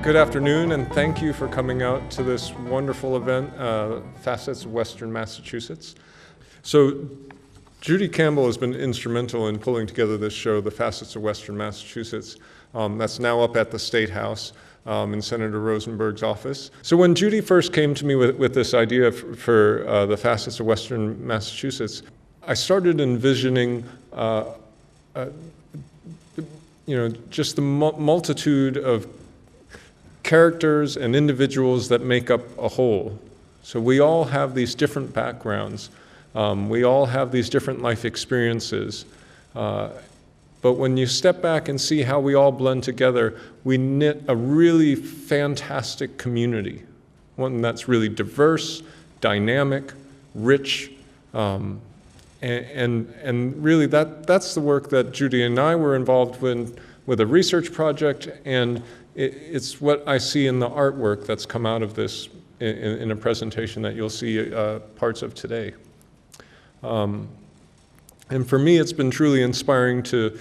Good afternoon, and thank you for coming out to this wonderful event, Facets of Western Massachusetts. So Judy Campbell has been instrumental in pulling together this show, The Facets of Western Massachusetts. That's now up at the State House in Senator Rosenberg's office. So when Judy first came to me with this idea for The Facets of Western Massachusetts, I started envisioning just the multitude of characters and individuals that make up a whole. So we all have these different backgrounds. We all have these different life experiences. But when you step back and see how we all blend together, we knit a really fantastic community. One that's really diverse, dynamic, rich, and really that's the work that Judy and I were involved with a research project, and it's what I see in the artwork that's come out of this in a presentation that you'll see parts of today. And for me, it's been truly inspiring to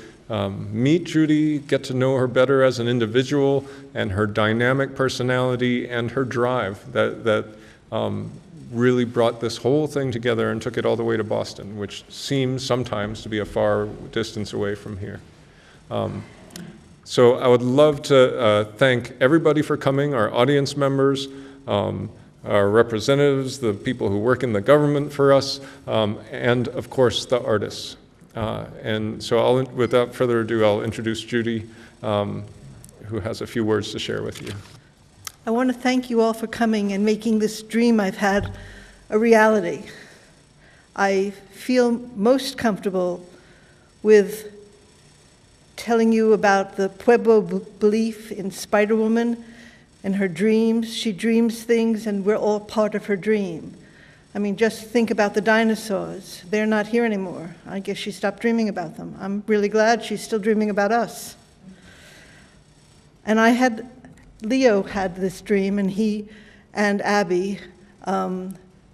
meet Judy, get to know her better as an individual, and her dynamic personality and her drive that really brought this whole thing together and took it all the way to Boston, which seems sometimes to be a far distance away from here. So I would love to thank everybody for coming, our audience members, our representatives, the people who work in the government for us, and of course the artists. And so without further ado, I'll introduce Judy, who has a few words to share with you. I want to thank you all for coming and making this dream I've had a reality. I feel most comfortable with telling you about the Pueblo belief in Spider-Woman and her dreams. She dreams things, and we're all part of her dream. I mean, just think about the dinosaurs. They're not here anymore. I guess she stopped dreaming about them. I'm really glad she's still dreaming about us. And Leo had this dream, and he and Abby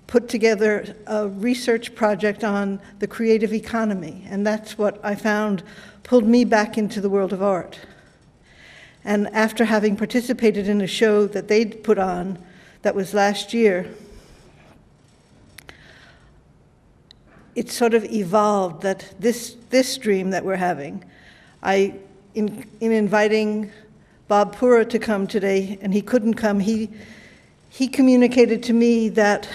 put together a research project on the creative economy, and that's what I found pulled me back into the world of art. And after having participated in a show that they'd put on that was last year, it sort of evolved that this dream that we're having, in inviting Bob Pura to come today, and he couldn't come, he communicated to me that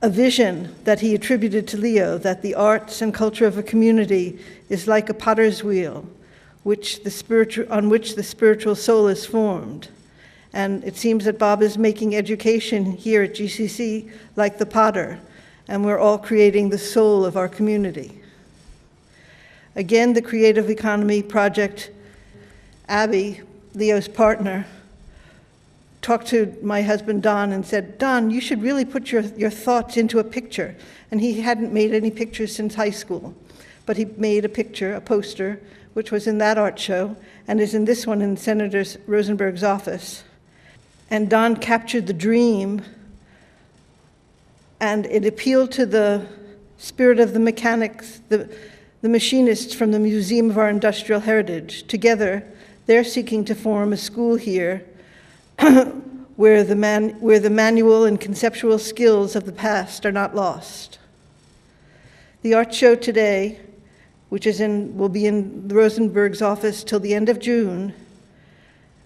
a vision that he attributed to Leo, that the arts and culture of a community is like a potter's wheel, on which the spiritual soul is formed. And it seems that Bob is making education here at GCC like the potter, and we're all creating the soul of our community. Again, the Creative Economy Project, Abby, Leo's partner, talked to my husband, Don, and said, Don, you should really put your thoughts into a picture. And he hadn't made any pictures since high school, but he made a picture, a poster, which was in that art show, and is in this one in Senator Rosenberg's office. And Don captured the dream, and it appealed to the spirit of the mechanics, the machinists from the Museum of our Industrial Heritage. Together, they're seeking to form a school here where the manual and conceptual skills of the past are not lost. The art show today, which will be in Rosenberg's office till the end of June,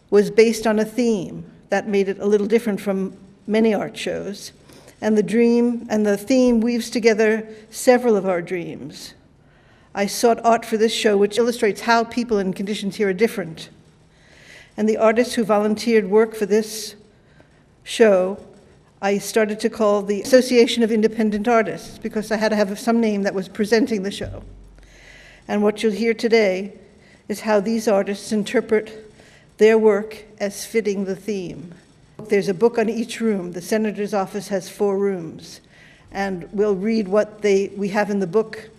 was based on a theme that made it a little different from many art shows. And the dream and the theme weaves together several of our dreams. I sought art for this show, which illustrates how people and conditions here are different. And the artists who volunteered work for this show, I started to call the Association of Independent Artists, because I had to have some name that was presenting the show. And what you'll hear today is how these artists interpret their work as fitting the theme. There's a book on each room. The Senator's office has 4 rooms. And we'll read what we have in the book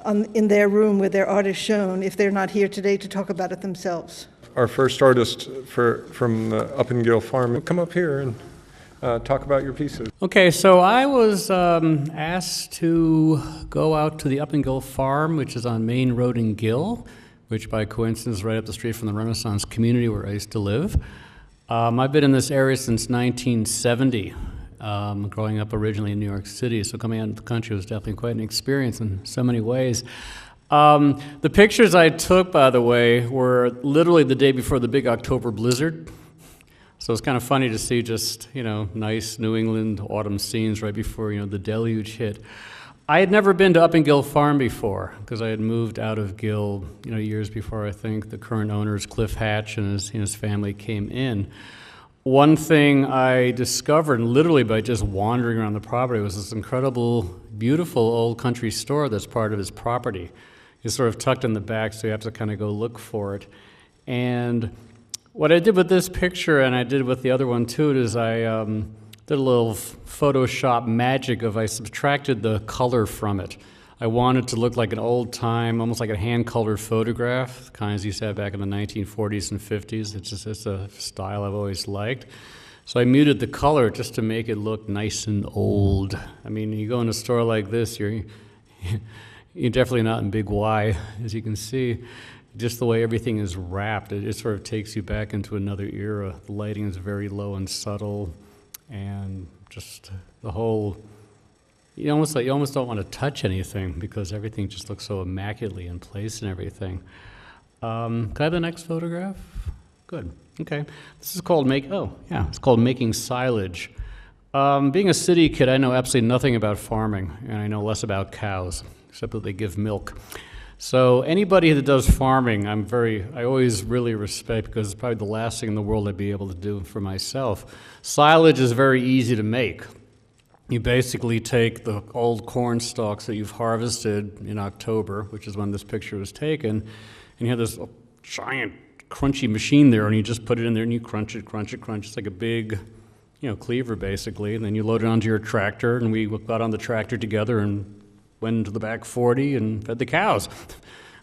in their room where their art is shown, if they're not here today to talk about it themselves. Our first artist from the Uppingill Farm, come up here and talk about your pieces. Okay, so I was asked to go out to the Uppingill Farm, which is on Main Road in Gill, which by coincidence is right up the street from the Renaissance community where I used to live. I've been in this area since 1970, growing up originally in New York City, so coming out into the country was definitely quite an experience in so many ways. The pictures I took, by the way, were literally the day before the big October blizzard. So it's kind of funny to see just, nice New England autumn scenes right before, the deluge hit. I had never been to Upping-Gill Farm before because I had moved out of Gill, years before I think the current owners, Cliff Hatch, and his family came in. One thing I discovered, literally by just wandering around the property, was this incredible, beautiful old country store that's part of his property. It's sort of tucked in the back, so you have to kind of go look for it. And what I did with this picture, and I did with the other one too, is I did a little Photoshop magic I subtracted the color from it. I wanted to look like an old time, almost like a hand-colored photograph, the kinds you had back in the 1940s and 50s. It's a style I've always liked. So I muted the color just to make it look nice and old. I mean, you go in a store like this, you're definitely not in Big Y, as you can see. Just the way everything is wrapped, it sort of takes you back into another era. The lighting is very low and subtle, and just the whole, you almost don't want to touch anything because everything just looks so immaculately in place and everything. Can I have the next photograph? Good. Okay. This is called it's called Making Silage. Being a city kid, I know absolutely nothing about farming, and I know less about cows, except that they give milk. So anybody that does farming, I always really respect because it's probably the last thing in the world I'd be able to do for myself. Silage is very easy to make. You basically take the old corn stalks that you've harvested in October, which is when this picture was taken, and you have this giant crunchy machine there, and you just put it in there and you crunch it. It's like a big, cleaver basically, and then you load it onto your tractor, and we got on the tractor together and went into the back 40 and fed the cows.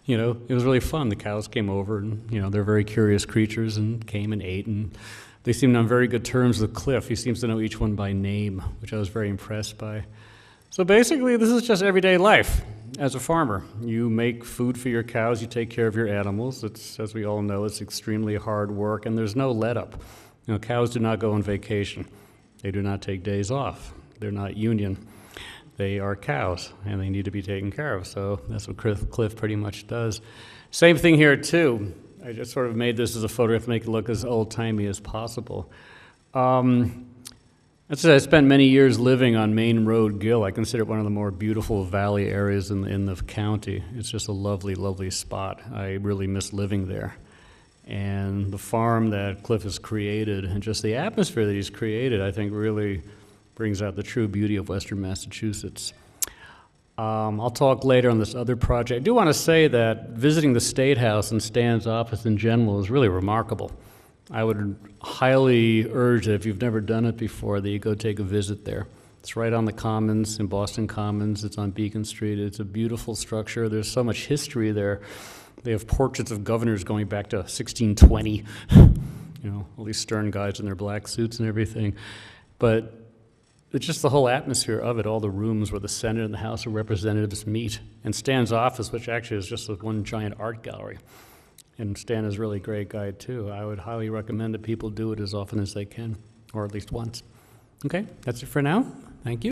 It was really fun. The cows came over, and they're very curious creatures, and came and ate, and they seemed on very good terms with Cliff. He seems to know each one by name, which I was very impressed by. So basically, this is just everyday life as a farmer. You make food for your cows, you take care of your animals. It's, as we all know, it's extremely hard work, and there's no let-up. Cows do not go on vacation. They do not take days off. They're not union. They are cows, and they need to be taken care of. So that's what Cliff pretty much does. Same thing here, too. I just sort of made this as a photograph to make it look as old-timey as possible. I spent many years living on Main Road, Gill. I consider it one of the more beautiful valley areas in the county. It's just a lovely, lovely spot. I really miss living there. And the farm that Cliff has created, and just the atmosphere that he's created, I think really brings out the true beauty of Western Massachusetts. I'll talk later on this other project. I do want to say that visiting the State House and Stan's office in general is really remarkable. I would highly urge that if you've never done it before, that you go take a visit there. It's right on the Commons, in Boston Commons. It's on Beacon Street. It's a beautiful structure. There's so much history there. They have portraits of governors going back to 1620. All these stern guys in their black suits and everything. But it's just the whole atmosphere of it, all the rooms where the Senate and the House of Representatives meet, and Stan's office, which actually is just one giant art gallery. And Stan is a really great guy, too. I would highly recommend that people do it as often as they can, or at least once. Okay, that's it for now. Thank you.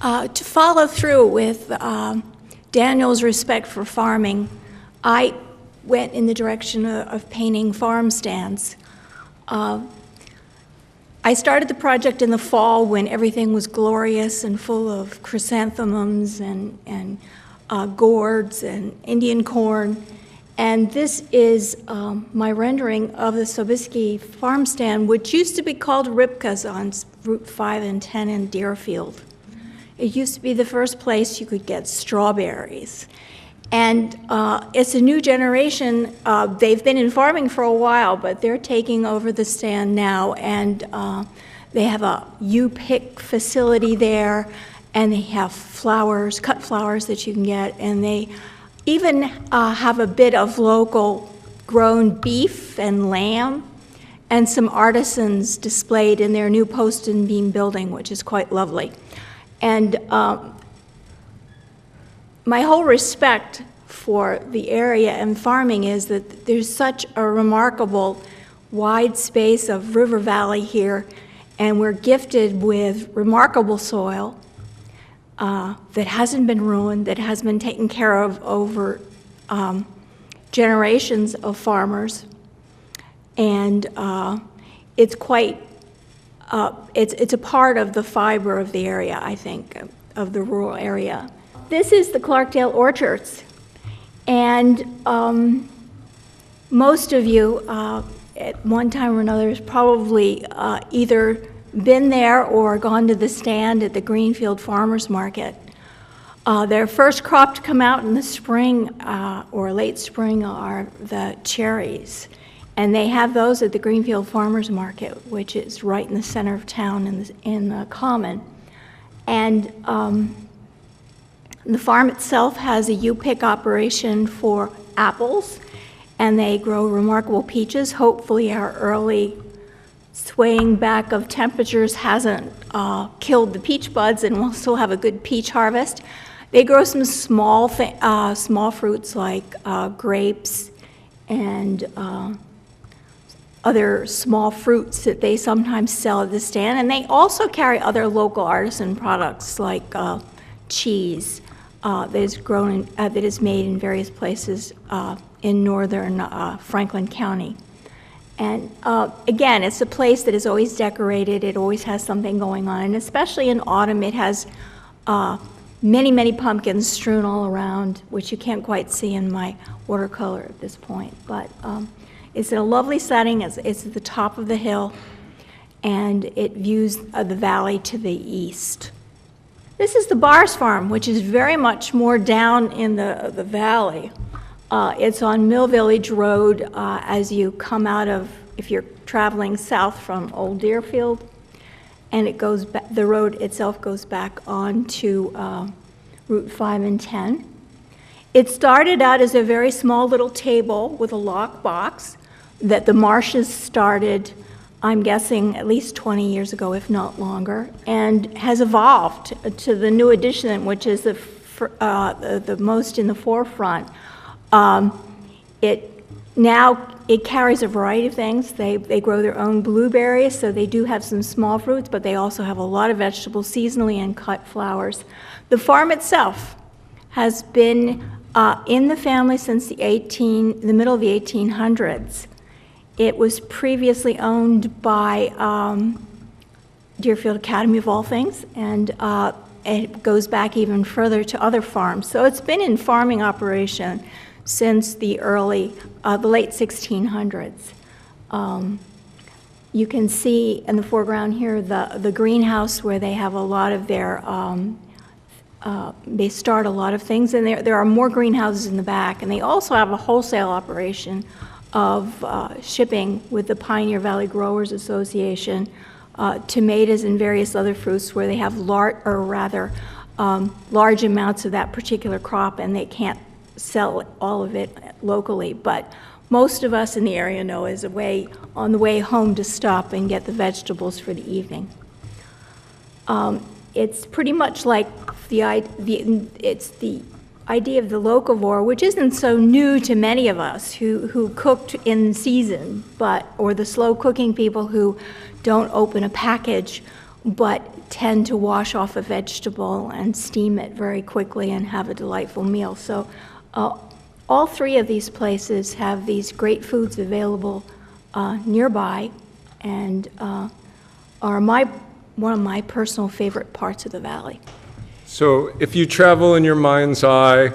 To follow through with Daniel's respect for farming, I went in the direction of painting farm stands. I started the project in the fall when everything was glorious and full of chrysanthemums and gourds and Indian corn. And this is my rendering of the Sobieski farm stand, which used to be called Ripka's on Route 5 and 10 in Deerfield. It used to be the first place you could get strawberries. And it's a new generation. They've been in farming for a while, but they're taking over the stand now, and they have a U-pick facility there, and they have flowers, cut flowers that you can get, and they even have a bit of local grown beef and lamb, and some artisans displayed in their new post and beam building, which is quite lovely. And my whole respect for the area and farming is that there's such a remarkable wide space of river valley here, and we're gifted with remarkable soil that hasn't been ruined, that has been taken care of over generations of farmers, and it's quite, it's a part of the fiber of the area, I think, of the rural area. This is the Clarkdale Orchards, and most of you at one time or another has probably either been there or gone to the stand at the Greenfield Farmers Market. Their first crop to come out in the spring or late spring are the cherries. And they have those at the Greenfield Farmers Market, which is right in the center of town in the Common. And the farm itself has a U-pick operation for apples, and they grow remarkable peaches. Hopefully our early swaying back of temperatures hasn't killed the peach buds, and we'll still have a good peach harvest. They grow some small fruits like grapes and other small fruits that they sometimes sell at the stand, and they also carry other local artisan products like cheese that is grown that is made in various places in northern Franklin County. And again, it's a place that is always decorated. It always has something going on, and especially in autumn, it has many, many pumpkins strewn all around, which you can't quite see in my watercolor at this point. But it's in a lovely setting. It's at the top of the hill, and it views the valley to the east. This is the Bars Farm, which is very much more down in the valley. It's on Mill Village Road as you come out of, if you're traveling south from Old Deerfield, and it goes back, the road itself goes back on to Route 5 and 10. It started out as a very small little table with a lock box that the Marshes started, I'm guessing, at least 20 years ago, if not longer, and has evolved to the new edition, which is the most in the forefront. It carries a variety of things. They grow their own blueberries, so they do have some small fruits, but they also have a lot of vegetables, seasonally and cut flowers. The farm itself has been in the family since the middle of the 1800s. It was previously owned by Deerfield Academy of all things, and it goes back even further to other farms. So it's been in farming operation since the late 1600s. You can see in the foreground here the greenhouse where they have a lot of their, they start a lot of things, and there are more greenhouses in the back, and they also have a wholesale operation of shipping with the Pioneer Valley Growers Association, tomatoes and various other fruits where they have large amounts of that particular crop, and they can't sell all of it locally. But most of us in the area know is a way on the way home to stop and get the vegetables for the evening. It's pretty much like the idea of the locavore, which isn't so new to many of us who cooked in season, or the slow cooking people who don't open a package but tend to wash off a vegetable and steam it very quickly and have a delightful meal. So all three of these places have these great foods available nearby, and are one of my personal favorite parts of the valley. So if you travel in your mind's eye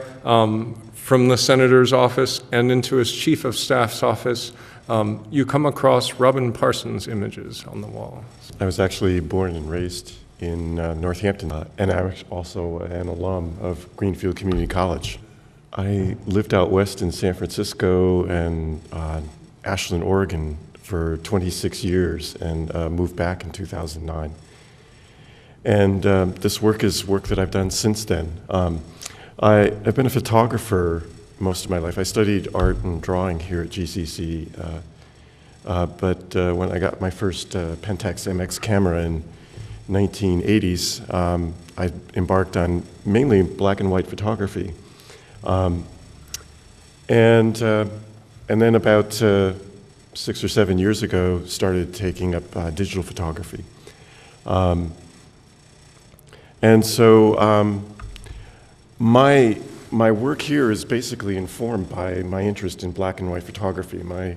from the senator's office and into his chief of staff's office, you come across Robin Parsons images on the wall. I was actually born and raised in Northampton, and I was also an alum of Greenfield Community College. I lived out west in San Francisco and Ashland, Oregon for 26 years and moved back in 2009. And this work is work that I've done since then. I've been a photographer most of my life. I studied art and drawing here at GCC, but when I got my first Pentax MX camera in 1980s, I embarked on mainly black and white photography. And then about 6 or 7 years ago, started taking up digital photography. And so my work here is basically informed by my interest in black and white photography. A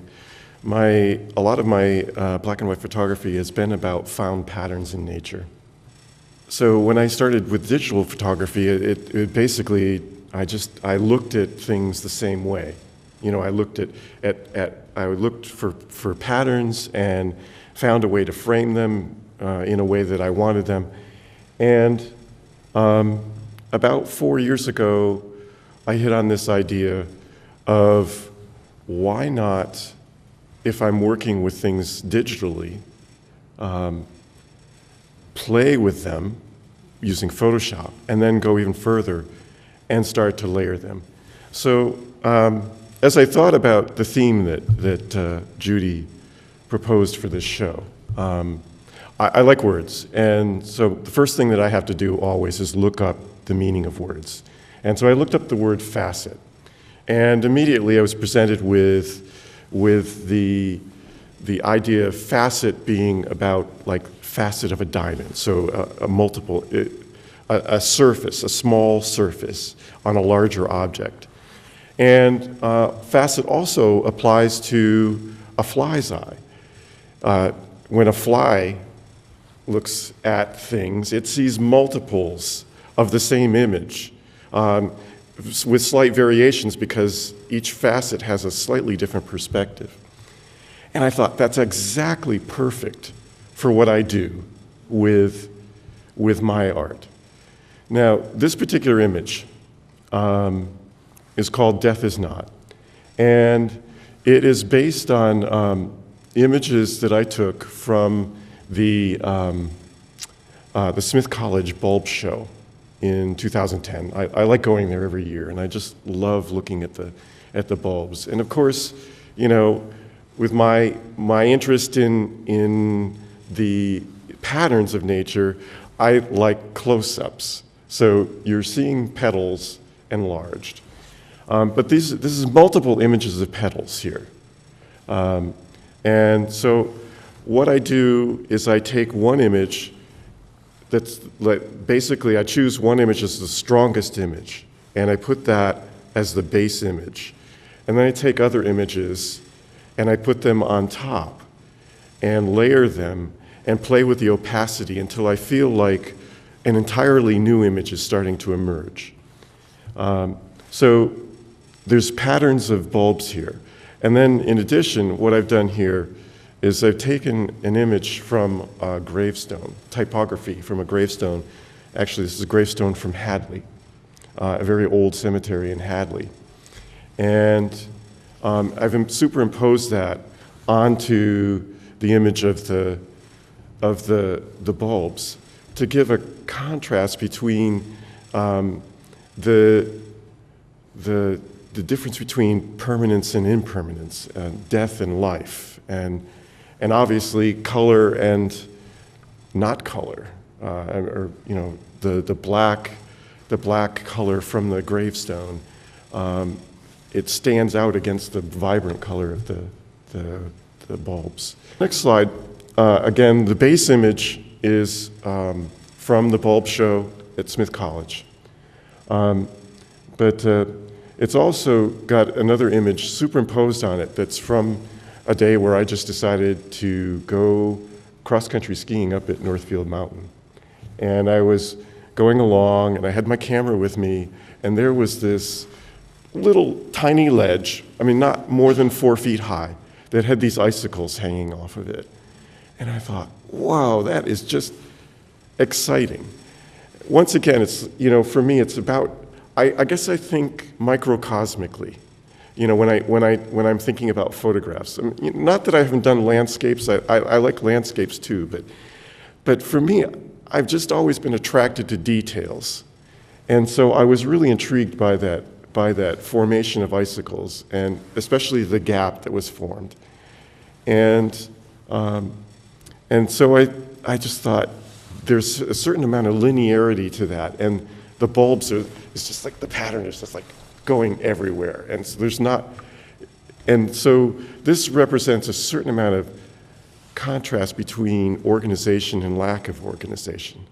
lot of my black and white photography has been about found patterns in nature. So when I started with digital photography, it basically, I looked at things the same way. You know, I looked I looked for patterns and found a way to frame them in a way that I wanted them. And about 4 years ago, I hit on this idea of why not, if I'm working with things digitally, play with them using Photoshop, and then go even further and start to layer them. So as I thought about the theme that Judy proposed for this show, I like words, and so the first thing that I have to do always is look up the meaning of words. And so I looked up the word facet, and immediately I was presented with the idea of facet being about like facet of a diamond, so a surface, a small surface on a larger object. And facet also applies to a fly's eye. When a fly looks at things, it sees multiples of the same image with slight variations because each facet has a slightly different perspective. And I thought that's exactly perfect for what I do with my art. Now, this particular image is called Death Is Not, and it is based on images that I took from the Smith College Bulb Show in 2010. I like going there every year, and I just love looking at the bulbs. And of course, you know, with my interest in the patterns of nature, I like close-ups. So you're seeing petals enlarged. But this is multiple images of petals here. And so what I do is I take one image that's basically I choose one image as the strongest image, and I put that as the base image. And then I take other images and I put them on top and layer them and play with the opacity until I feel like an entirely new image is starting to emerge. So there's patterns of bulbs here. And then in addition, what I've done here is I've taken an image from a gravestone, typography from a gravestone. Actually, this is a gravestone from Hadley, a very old cemetery in Hadley. And I've superimposed that onto the image of the bulbs to give a contrast between the difference between permanence and impermanence, death and life, and obviously color and not color, or you know the black color from the gravestone. It stands out against the vibrant color of the bulbs. Next slide. Again, the base image is from the bulb show at Smith College. But it's also got another image superimposed on it that's from a day where I just decided to go cross-country skiing up at Northfield Mountain. And I was going along, and I had my camera with me, and there was this little tiny ledge, I mean, not more than 4 feet high, that had these icicles hanging off of it. And I thought, wow, that is just exciting. Once again, it's, you know, for me, it's about, I guess I think microcosmically, you know, when I'm thinking about photographs. I mean, not that I haven't done landscapes, I like landscapes too, but for me, I've just always been attracted to details. And so I was really intrigued by that formation of icicles, and especially the gap that was formed. And so I just thought there's a certain amount of linearity to that, and the bulbs it's just like the pattern is just like going everywhere. And so there's not, and so this represents a certain amount of contrast between organization and lack of organization.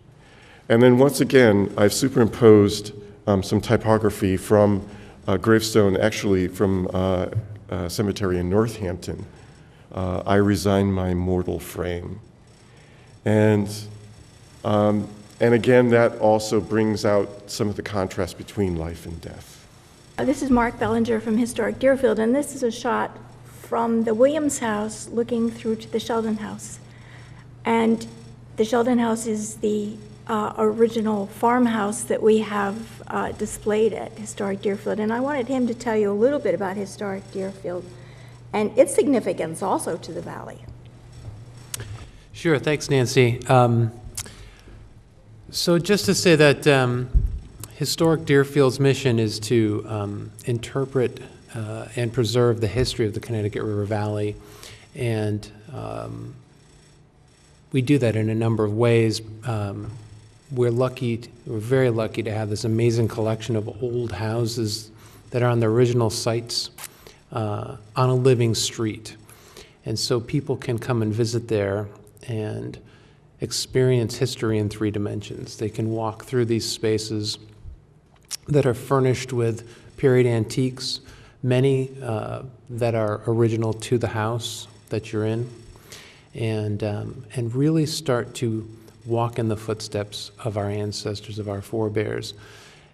And then once again, I've superimposed some typography from gravestone, actually from a cemetery in Northampton. I resign my mortal frame. And again, that also brings out some of the contrast between life and death. This is Mark Bellinger from Historic Deerfield, and this is a shot from the Williams House looking through to the Sheldon House. And the Sheldon House is the original farmhouse that we have displayed at Historic Deerfield. And I wanted him to tell you a little bit about Historic Deerfield and its significance also to the valley. Sure, thanks, Nancy. So just to say that Historic Deerfield's mission is to interpret and preserve the history of the Connecticut River Valley. And we do that in a number of ways. We're very lucky to have this amazing collection of old houses that are on the original sites on a living street. And so people can come and visit there and experience history in 3 dimensions. They can walk through these spaces that are furnished with period antiques, many that are original to the house that you're in, and really start to walk in the footsteps of our ancestors, of our forebears,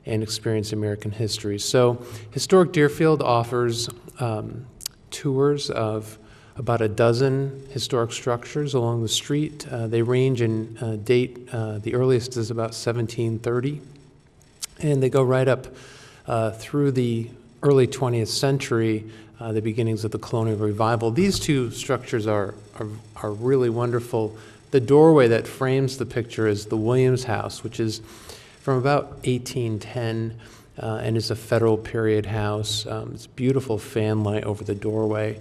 and experience American history. So Historic Deerfield offers tours of about a dozen historic structures along the street. They range in date, the earliest is about 1730, and they go right up through the early 20th century, the beginnings of the colonial revival. These 2 structures are really wonderful. The doorway that frames the picture is the Williams House, which is from about 1810 and is a federal period house. It's beautiful fan light over the doorway.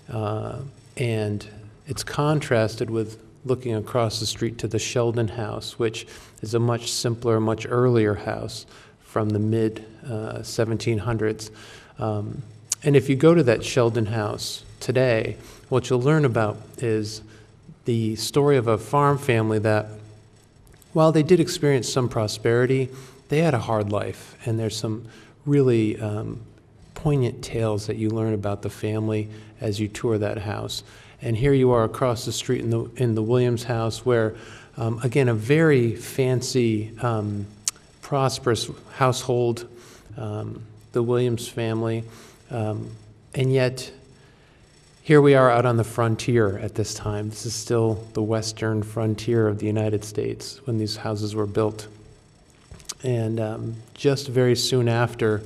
And it's contrasted with looking across the street to the Sheldon House, which is a much simpler, much earlier house from the mid-1700s. And if you go to that Sheldon House today, what you'll learn about is the story of a farm family that, while they did experience some prosperity, they had a hard life. And there's some really poignant tales that you learn about the family as you tour that house. And here you are across the street in the Williams House, where, again, a very fancy, prosperous household, the Williams family, and yet here we are out on the frontier at this time. This is still the western frontier of the United States when these houses were built. And just very soon after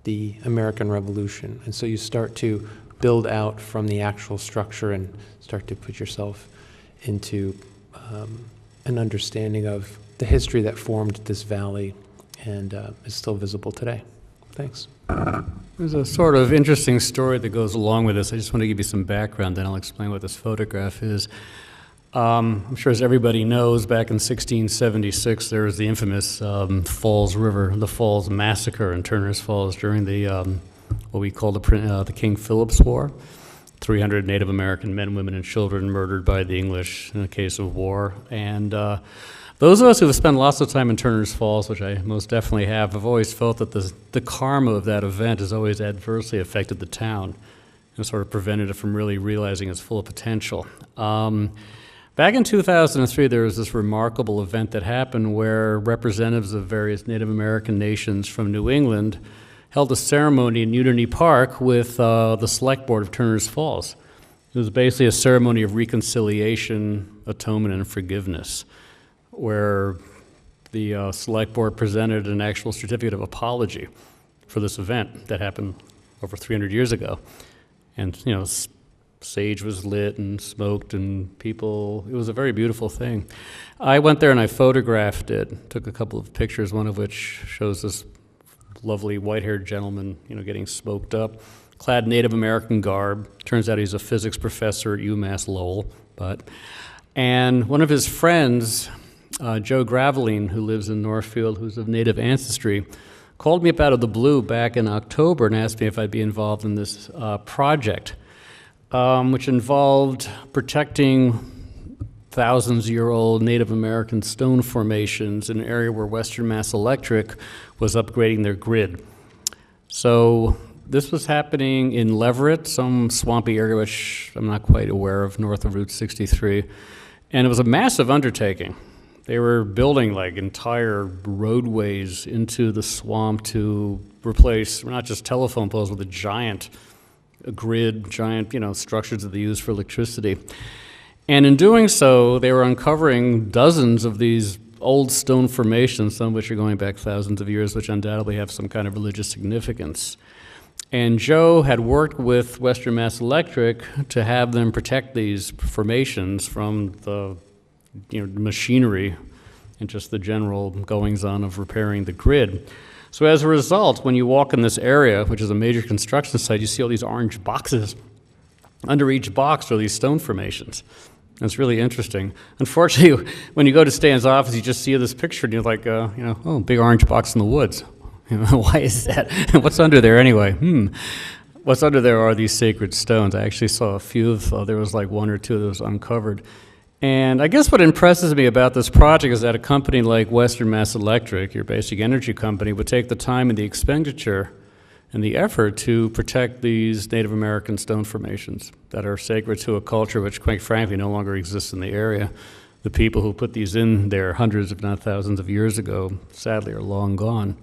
the American Revolution. And so you start to build out from the actual structure and start to put yourself into an understanding of the history that formed this valley and is still visible today. Thanks. There's a sort of interesting story that goes along with this. I just want to give you some background, then I'll explain what this photograph is. I'm sure as everybody knows, back in 1676, there was the infamous Falls River, the Falls Massacre in Turner's Falls during the, what we call the King Philip's War. 300 Native American men, women, and children murdered by the English in a case of war. And those of us who have spent lots of time in Turner's Falls, which I most definitely have always felt that the karma of that event has always adversely affected the town and sort of prevented it from really realizing its full potential. Back in 2003, there was this remarkable event that happened where representatives of various Native American nations from New England held a ceremony in Unity Park with the Select Board of Turner's Falls. It was basically a ceremony of reconciliation, atonement, and forgiveness, where the Select Board presented an actual certificate of apology for this event that happened over 300 years ago. And, you know, sage was lit and smoked and people, it was a very beautiful thing. I went there and I photographed it, took a couple of pictures, one of which shows this lovely white-haired gentleman, you know, getting smoked up, clad Native American garb. Turns out he's a physics professor at UMass Lowell, and one of his friends, Joe Graveline, who lives in Northfield, who's of Native ancestry, called me up out of the blue back in October and asked me if I'd be involved in this project, which involved protecting thousands-year-old Native American stone formations in an area where Western Mass Electric was upgrading their grid. So this was happening in Leverett, some swampy area which I'm not quite aware of, north of Route 63. And it was a massive undertaking. They were building like entire roadways into the swamp to replace not just telephone poles with a giant grid, giant, structures that they use for electricity. And in doing so, they were uncovering dozens of these old stone formations, some of which are going back thousands of years, which undoubtedly have some kind of religious significance. And Joe had worked with Western Mass Electric to have them protect these formations from the machinery and just the general goings-on of repairing the grid. So as a result, when you walk in this area, which is a major construction site, you see all these orange boxes. Under each box are these stone formations. It's really interesting. Unfortunately, when you go to Stan's office, you just see this picture, and you're like, oh, big orange box in the woods. Why is that? What's under there anyway? What's under there are these sacred stones. I actually saw a few there was like one or two that was uncovered. And I guess what impresses me about this project is that a company like Western Mass Electric, your basic energy company, would take the time and the expenditure and the effort to protect these Native American stone formations that are sacred to a culture which, quite frankly, no longer exists in the area. The people who put these in there hundreds, if not thousands of years ago, sadly are long gone.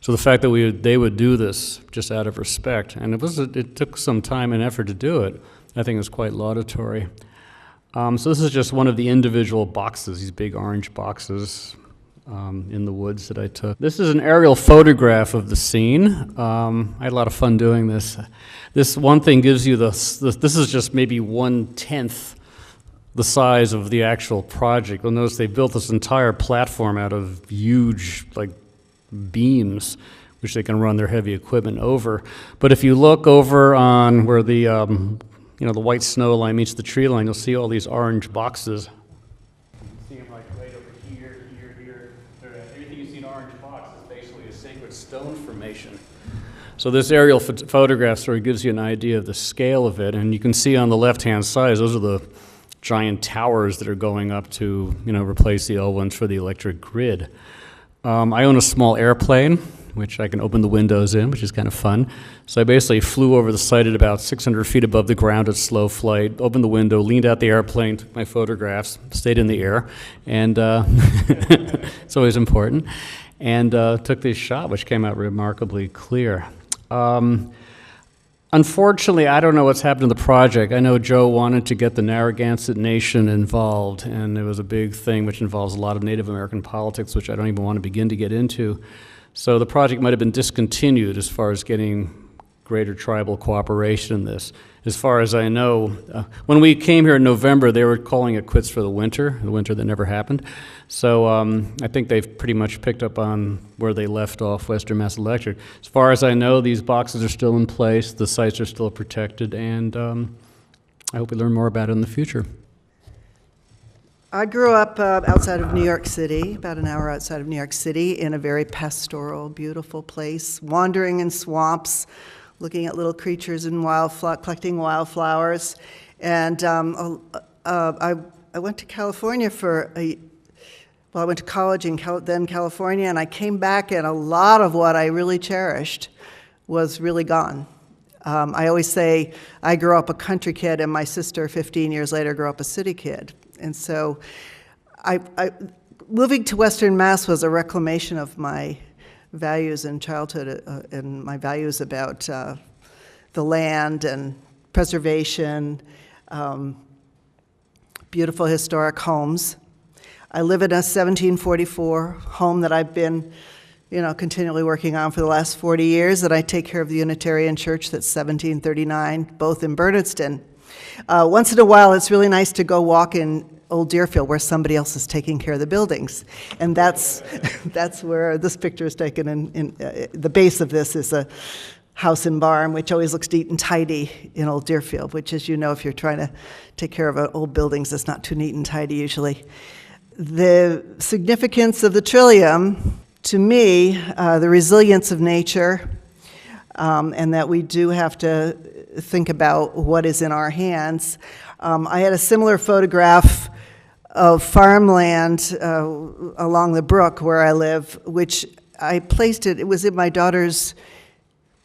So the fact that they would do this just out of respect, and it took some time and effort to do it, I think is quite laudatory. So this is just one of the individual boxes, these big orange boxes in the woods that I took. This is an aerial photograph of the scene. I had a lot of fun doing this. This one thing gives you this is just maybe 1/10 the size of the actual project. You'll notice they built this entire platform out of huge, beams, which they can run their heavy equipment over. But if you look over on where the the white snow line meets the tree line, you'll see all these orange boxes. You see them right over here. Everything you see in orange box is basically a sacred stone formation. So this aerial photograph sort of gives you an idea of the scale of it, and you can see on the left-hand side, those are the giant towers that are going up to replace the old ones for the electric grid. I own a small airplane, which I can open the windows in, which is kind of fun. So I basically flew over the site at about 600 feet above the ground at slow flight, opened the window, leaned out the airplane, took my photographs, stayed in the air, and it's always important, and took this shot, which came out remarkably clear. Unfortunately, I don't know what's happened to the project. I know Joe wanted to get the Narragansett Nation involved, and it was a big thing which involves a lot of Native American politics, which I don't even want to begin to get into. So the project might have been discontinued as far as getting greater tribal cooperation in this. As far as I know, when we came here in November, they were calling it quits for the winter that never happened. So I think they've pretty much picked up on where they left off Western Mass Electric. As far as I know, these boxes are still in place, the sites are still protected, and I hope we learn more about it in the future. I grew up outside of New York City, about an hour outside of New York City, in a very pastoral, beautiful place, wandering in swamps, looking at little creatures and collecting wildflowers. And I went to California I went to college in then California, and I came back, and a lot of what I really cherished was really gone. I always say I grew up a country kid, and my sister, 15 years later, grew up a city kid. And so moving to Western Mass was a reclamation of my values in childhood and my values about the land and preservation, beautiful historic homes. I live in a 1744 home that I've been continually working on for the last 40 years, and I take care of the Unitarian Church that's 1739, both in Bernardston. Once in a while, it's really nice to go walk in Old Deerfield where somebody else is taking care of the buildings. And that's where this picture is taken. In the base of this is a house and barn, which always looks neat and tidy in Old Deerfield, which, as you know, if you're trying to take care of old buildings, it's not too neat and tidy usually. The significance of the Trillium to me, the resilience of nature, and that we do have to think about what is in our hands. I had a similar photograph of farmland along the brook where I live, which I placed it was in my daughter's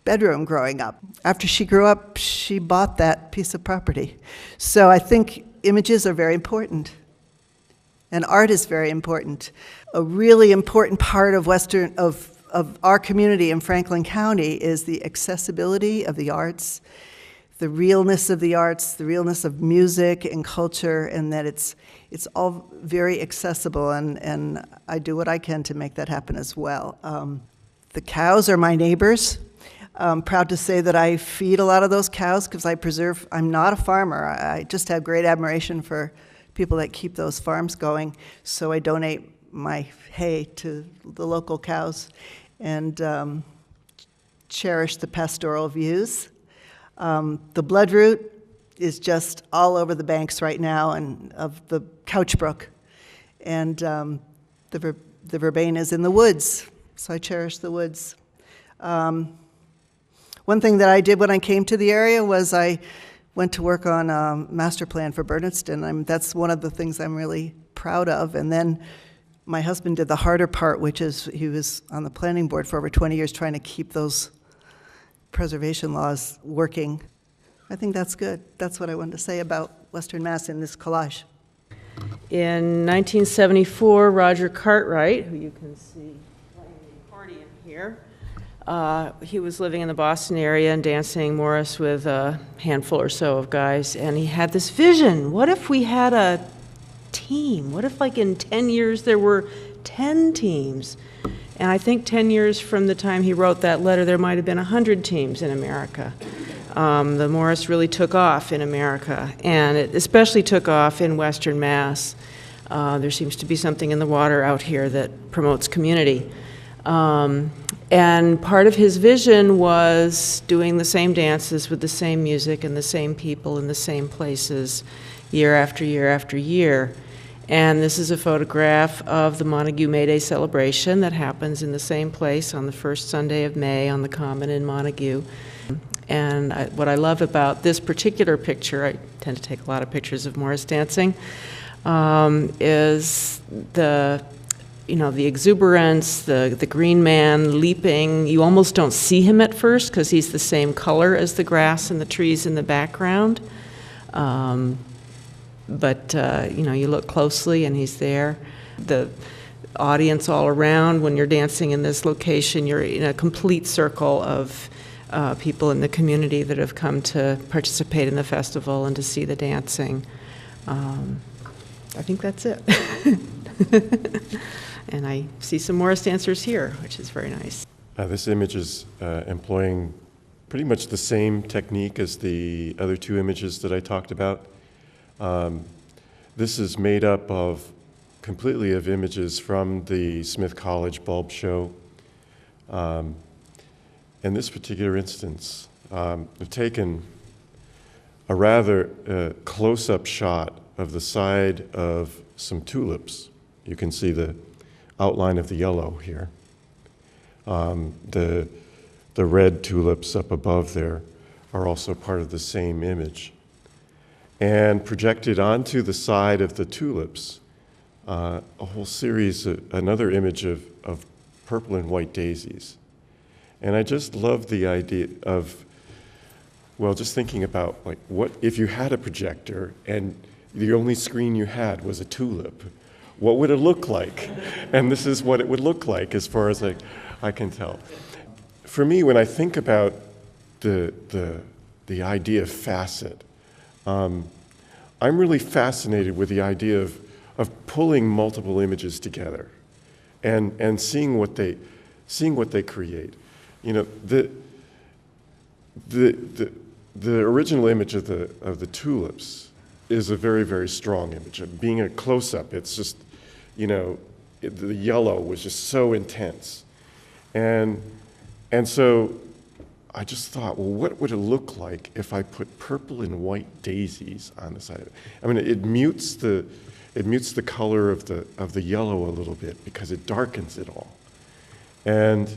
bedroom growing up. After she grew up, she bought that piece of property. So I think images are very important, and art is very important. A really important part of of our community in Franklin County is the accessibility of the arts, the realness of the arts, the realness of music and culture, and that it's all very accessible, and I do what I can to make that happen as well. The cows are my neighbors. I'm proud to say that I feed a lot of those cows because I'm not a farmer. I just have great admiration for people that keep those farms going, so I donate my hay to the local cows and cherish the pastoral views. The bloodroot is just all over the banks right now and of the Couch Brook, and the verbena is in the woods, so I cherish the woods. One thing that I did when I came to the area was I went to work on a master plan for Bernardston. That's one of the things I'm really proud of. And then my husband did the harder part, which is he was on the planning board for over 20 years trying to keep those preservation laws working. I think that's good. That's what I wanted to say about Western Mass in this collage. In 1974, Roger Cartwright, who you can see playing the accordion here, he was living in the Boston area and dancing Morris with a handful or so of guys, and he had this vision. What if we had a team? What if, like, in 10 years there were 10 teams? And I think 10 years from the time he wrote that letter, there might have been 100 teams in America. The Morris really took off in America, and it especially took off in Western Mass. There seems to be something in the water out here that promotes community. And part of his vision was doing the same dances with the same music and the same people in the same places year after year after year. And this is a photograph of the Montague May Day celebration that happens in the same place on the first Sunday of May on the Common in Montague. And what I love about this particular picture, I tend to take a lot of pictures of Morris dancing, is the exuberance, the green man leaping. You almost don't see him at first because he's the same color as the grass and the trees in the background. But you look closely and he's there. The audience all around, when you're dancing in this location, you're in a complete circle of people in the community that have come to participate in the festival and to see the dancing. I think that's it. And I see some Morris dancers here, which is very nice. This image is employing pretty much the same technique as the other two images that I talked about. This is made up completely of images from the Smith College bulb show. In this particular instance, I've taken a rather close-up shot of the side of some tulips. You can see the outline of the yellow here. The red tulips up above there are also part of the same image. And projected onto the side of the tulips, a whole series, another image of purple and white daisies. And I just love the idea of, just thinking about, like, what if you had a projector and the only screen you had was a tulip? What would it look like? And this is what it would look like as far as I can tell. For me, when I think about the idea of facet, I'm really fascinated with the idea of pulling multiple images together and seeing what they create. You know, the original image of the tulips is a very, very strong image. Being a close-up, it's just, the yellow was just so intense. And so I just thought, well, what would it look like if I put purple and white daisies on the side of it? I mean, it mutes the color of the yellow a little bit because it darkens it all. And,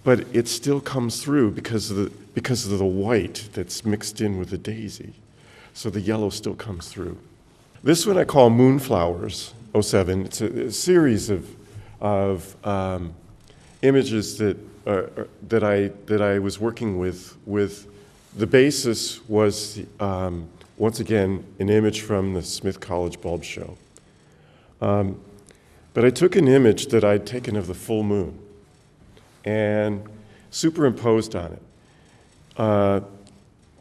but it still comes through because of the white that's mixed in with the daisy. So the yellow still comes through. This one I call Moonflowers 07. It's a series of images that I was working with. The basis was, once again, an image from the Smith College Bulb Show. But I took an image that I'd taken of the full moon and superimposed on it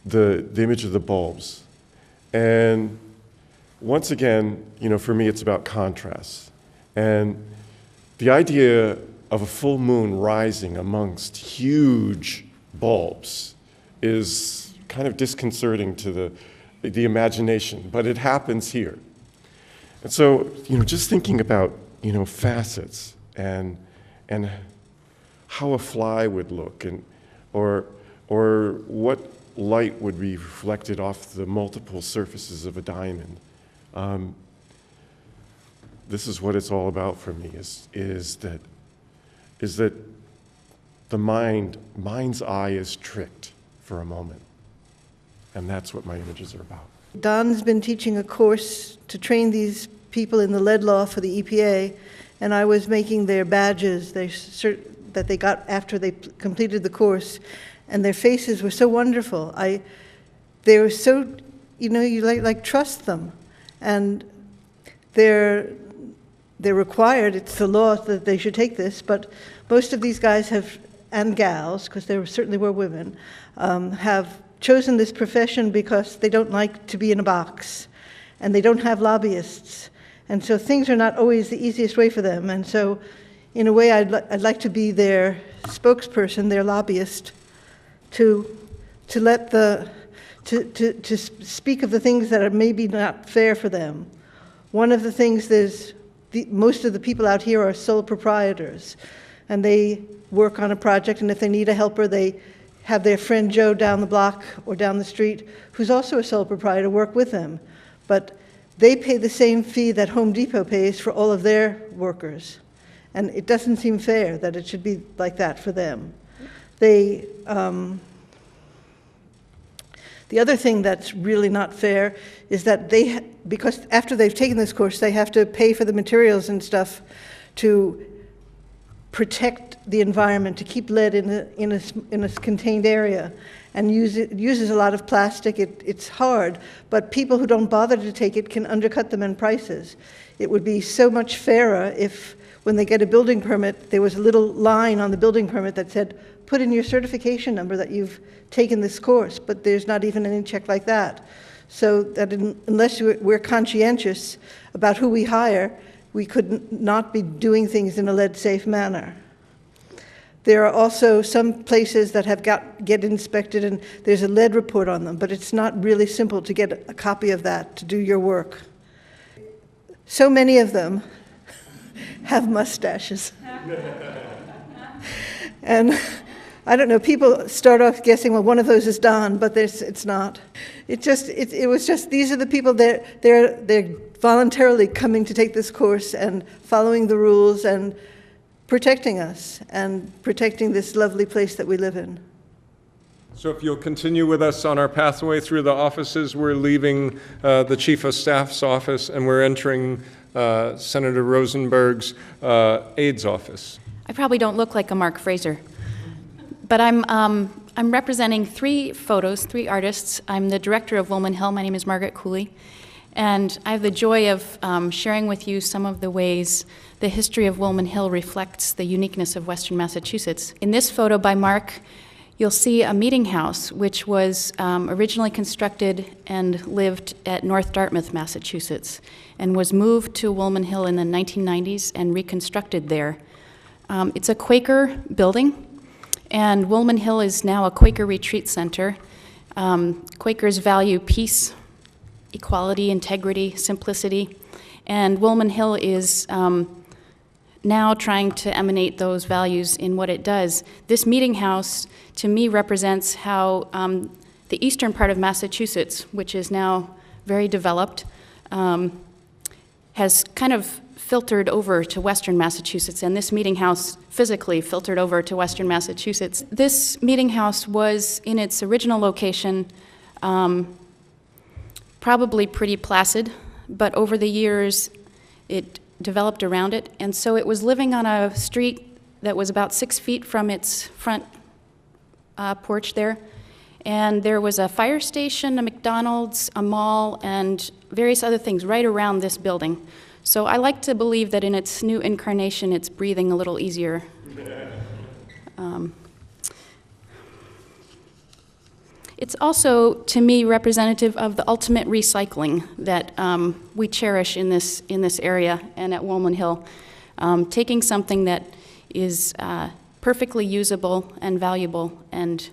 the image of the bulbs. And once again, for me, it's about contrast. And the idea of a full moon rising amongst huge bulbs is kind of disconcerting to the imagination, but it happens here. And so, just thinking about, facets and how a fly would look, or what light would be reflected off the multiple surfaces of a diamond. This is what it's all about for me, is that the mind's eye is tricked for a moment. And that's what my images are about. Don's been teaching a course to train these people in the lead law for the EPA, and I was making their badges that they got after they completed the course, and their faces were so wonderful. They were so, you like trust them, and they're required. It's the law that they should take this, but most of these guys and gals, because there certainly were women, have chosen this profession because they don't like to be in a box, and they don't have lobbyists, and so things are not always the easiest way for them. And so, in a way, I'd like to be their spokesperson, their lobbyist, to speak of the things that are maybe not fair for them. One of the things is most of the people out here are sole proprietors, and they work on a project, and if they need a helper, they have their friend Joe down the block or down the street, who's also a sole proprietor, work with them. But they pay the same fee that Home Depot pays for all of their workers. And it doesn't seem fair that it should be like that for them. The other thing that's really not fair is that because after they've taken this course, they have to pay for the materials and stuff to protect the environment, to keep lead in a contained area, and it uses a lot of plastic. It's hard, but people who don't bother to take it can undercut them in prices. It would be so much fairer if, when they get a building permit, there was a little line on the building permit that said, put in your certification number that you've taken this course, but there's not even any check like that. So that unless we're conscientious about who we hire, we could not be doing things in a lead-safe manner. There are also some places that have get inspected, and there's a lead report on them, but it's not really simple to get a copy of that to do your work. So many of them have mustaches. And I don't know, people start off guessing, well, one of those is Don, but it's not. It was just, these are the people, they're voluntarily coming to take this course and following the rules and protecting us and protecting this lovely place that we live in. So if you'll continue with us on our pathway through the offices, we're leaving the Chief of Staff's office, and we're entering Senator Rosenberg's aide's office. I probably don't look like a Mark Fraser, but I'm representing three artists. I'm the director of Woolman Hill. My name is Margaret Cooley, and I have the joy of sharing with you some of the ways the history of Woolman Hill reflects the uniqueness of Western Massachusetts. In this photo by Mark, you'll see a meeting house, which was originally constructed and lived at North Dartmouth, Massachusetts, and was moved to Woolman Hill in the 1990s and reconstructed there. It's a Quaker building, and Woolman Hill is now a Quaker retreat center. Quakers value peace, equality, integrity, simplicity, and Woolman Hill is now trying to emanate those values in what it does. This meeting house, to me, represents how the eastern part of Massachusetts, which is now very developed, has kind of filtered over to Western Massachusetts, and this meeting house physically filtered over to Western Massachusetts. This meeting house was, in its original location, probably pretty placid, but over the years it developed around it, and so it was living on a street that was about 6 feet from its front porch there. And there was a fire station, a McDonald's, a mall, and various other things right around this building. So I like to believe that in its new incarnation, it's breathing a little easier. It's also, to me, representative of the ultimate recycling that we cherish in this area and at Woolman Hill. Taking something that is perfectly usable and valuable and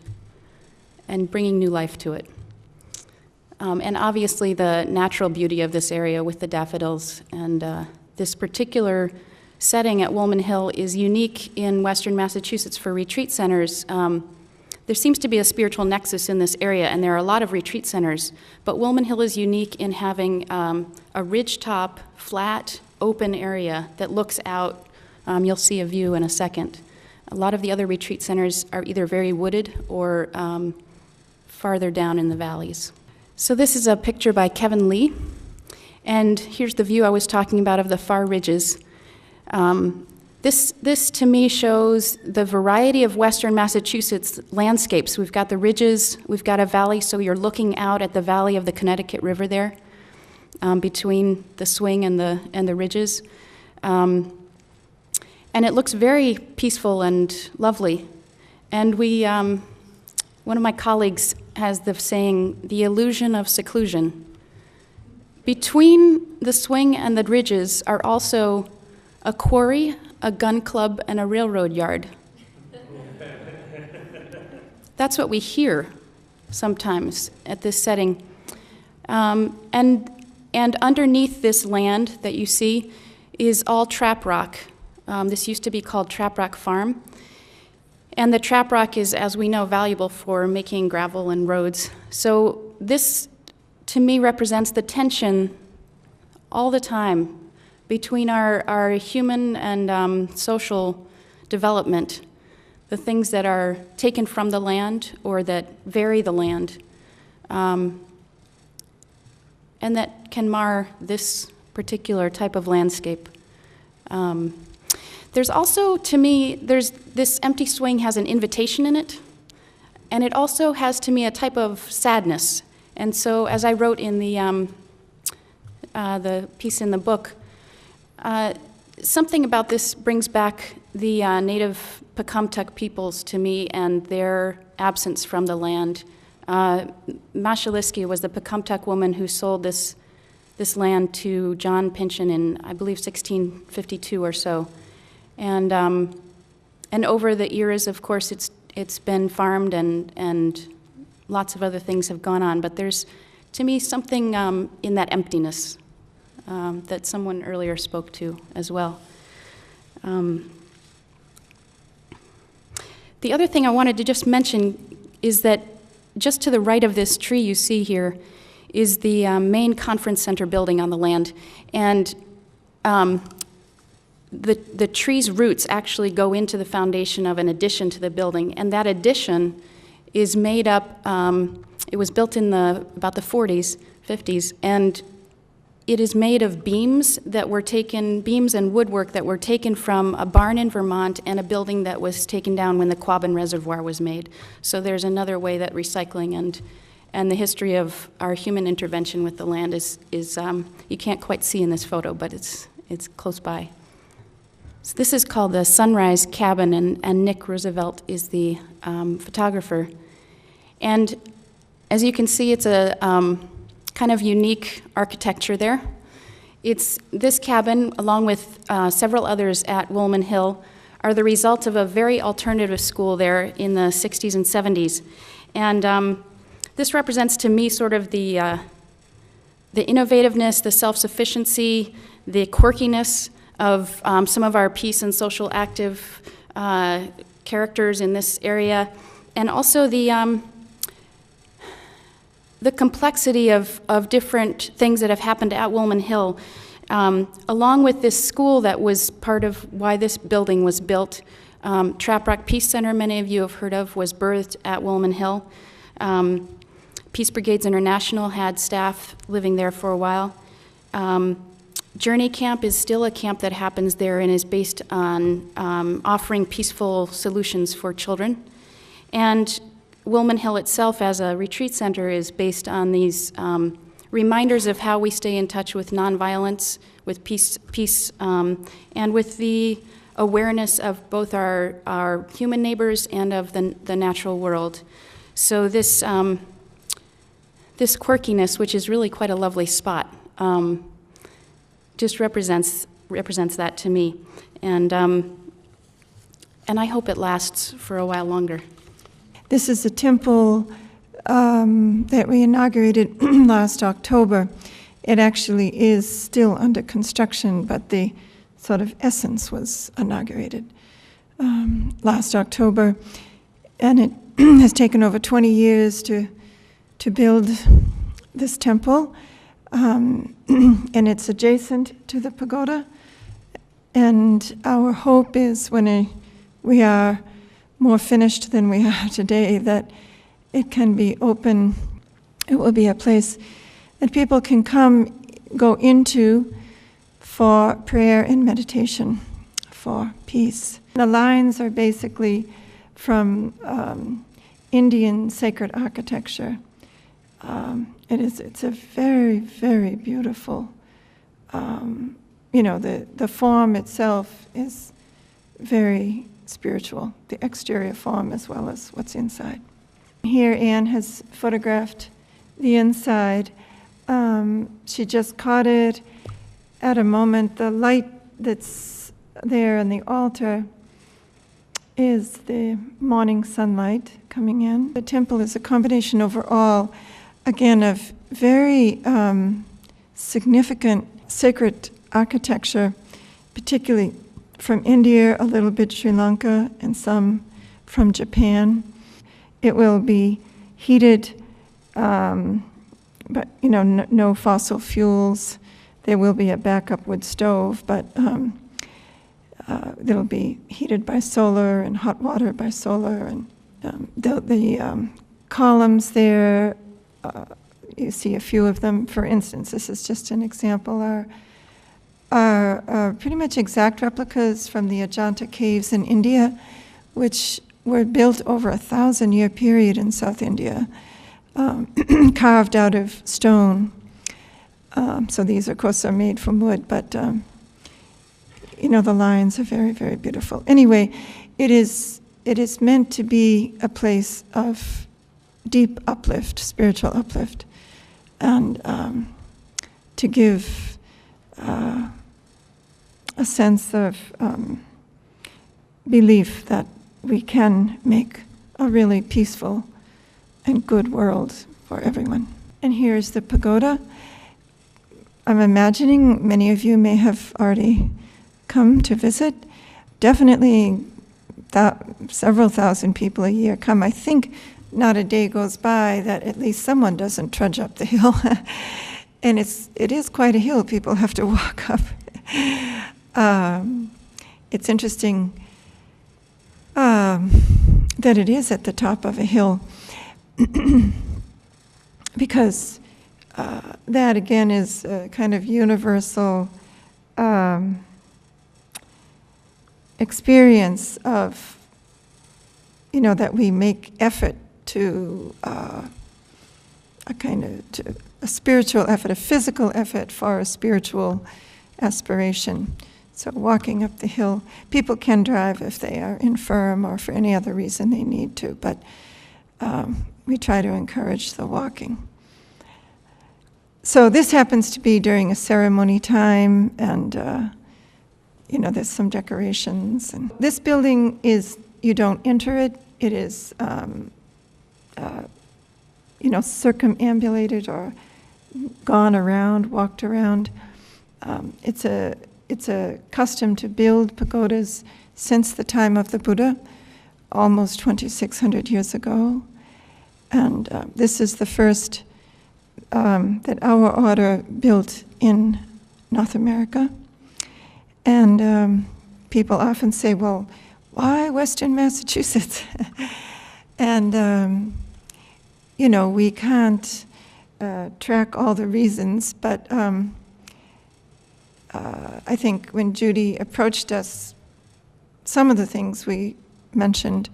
bringing new life to it. And obviously the natural beauty of this area with the daffodils and this particular setting at Woolman Hill is unique in Western Massachusetts for retreat centers. There seems to be a spiritual nexus in this area, and there are a lot of retreat centers, but Woolman Hill is unique in having a ridgetop, flat, open area that looks out. You'll see a view in a second. A lot of the other retreat centers are either very wooded or farther down in the valleys. So this is a picture by Kevin Lee, and here's the view I was talking about of the far ridges. This to me shows the variety of Western Massachusetts landscapes. We've got the ridges, we've got a valley, so you're looking out at the valley of the Connecticut River there, between the swing and the ridges. And it looks very peaceful and lovely. And one of my colleagues has the saying, the illusion of seclusion. Between the swing and the ridges are also a quarry, a gun club, and a railroad yard. That's what we hear sometimes at this setting. And underneath this land that you see is all trap rock. This used to be called Trap Rock Farm. And the trap rock is, as we know, valuable for making gravel and roads. So this, to me, represents the tension all the time between our human and social development, the things that are taken from the land or that vary the land, and that can mar this particular type of landscape. There's also, to me, this empty swing has an invitation in it, and it also has, to me, a type of sadness. And so, as I wrote in the piece in the book, something about this brings back the native Pecumtuck peoples to me and their absence from the land. Mashaliskia was the Pecumtuck woman who sold this land to John Pynchon in, I believe, 1652 or so. And over the eras, of course, it's been farmed and lots of other things have gone on. But there's, to me, something in that emptiness that someone earlier spoke to as well. The other thing I wanted to just mention is that just to the right of this tree you see here is the main conference center building on the land. And the tree's roots actually go into the foundation of an addition to the building, and that addition is made up, it was built in about the 40s, 50s, and it is made of beams and woodwork that were taken from a barn in Vermont and a building that was taken down when the Quabbin Reservoir was made. So there's another way that recycling and the history of our human intervention with the land is you can't quite see in this photo, but it's close by. So this is called the Sunrise Cabin, and Nick Roosevelt is the photographer. And as you can see, it's a kind of unique architecture there. This cabin, along with several others at Woolman Hill, are the result of a very alternative school there in the 60s and 70s. And this represents to me sort of the innovativeness, the self-sufficiency, the quirkiness of some of our peace and social active characters in this area, and also the complexity of different things that have happened at Woolman Hill. Along with this school that was part of why this building was built, Trap Rock Peace Center, many of you have heard of, was birthed at Woolman Hill. Peace Brigades International had staff living there for a while. Journey Camp is still a camp that happens there and is based on offering peaceful solutions for children. And Woolman Hill itself as a retreat center is based on these reminders of how we stay in touch with nonviolence, with peace, and with the awareness of both our human neighbors and of the natural world. So this quirkiness, which is really quite a lovely spot, just represents that to me, and I hope it lasts for a while longer. This is a temple that we inaugurated last October. It actually is still under construction, but the sort of essence was inaugurated last October, and it has taken over 20 years to build this temple. And it's adjacent to the pagoda. And our hope is when we are more finished than we are today, that it can be open. It will be a place that people can go into for prayer and meditation, for peace. The lines are basically from Indian sacred architecture. It's a very, very beautiful, the form itself is very spiritual, the exterior form as well as what's inside. Here Anne has photographed the inside. She just caught it at a moment. The light that's there in the altar is the morning sunlight coming in. The temple is a combination overall, again, of very significant sacred architecture, particularly from India, a little bit Sri Lanka, and some from Japan. It will be heated, but no fossil fuels. There will be a backup wood stove, but it'll be heated by solar and hot water by solar. And the columns there, you see a few of them. For instance, this is just an example, are pretty much exact replicas from the Ajanta caves in India, which were built over 1,000-year period in South India, carved out of stone. So these, of course, are made from wood, but the lines are very, very beautiful. Anyway, it is meant to be a place of deep uplift, spiritual uplift, and to give a sense of belief that we can make a really peaceful and good world for everyone. And here's the pagoda. I'm imagining many of you may have already come to visit. Definitely several thousand people a year come. I think not a day goes by that at least someone doesn't trudge up the hill. And it is quite a hill people have to walk up. It's interesting that it is at the top of a hill because that again is a kind of universal experience of, that we make effort to a spiritual effort, a physical effort for a spiritual aspiration. So walking up the hill, people can drive if they are infirm or for any other reason they need to, but we try to encourage the walking. So this happens to be during a ceremony time, and there's some decorations. And this building you don't enter it. It is, circumambulated or gone around, walked around. It's a custom to build pagodas since the time of the Buddha, almost 2,600 years ago. And this is the first that our order built in North America. And people often say, well, why Western Massachusetts? And, you know, we can't track all the reasons, but I think when Judy approached us, some of the things we mentioned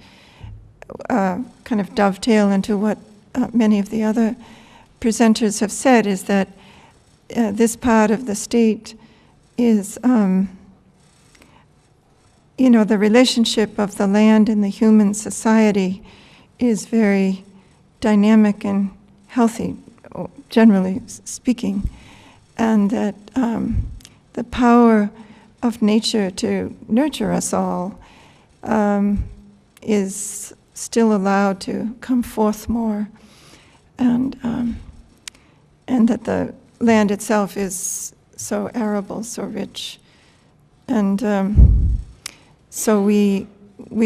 kind of dovetail into what many of the other presenters have said, is that this part of the state is, you know, the relationship of the land and the human society is very dynamic and healthy, generally speaking, and that the power of nature to nurture us all is still allowed to come forth more, and that the land itself is so arable, so rich, and so we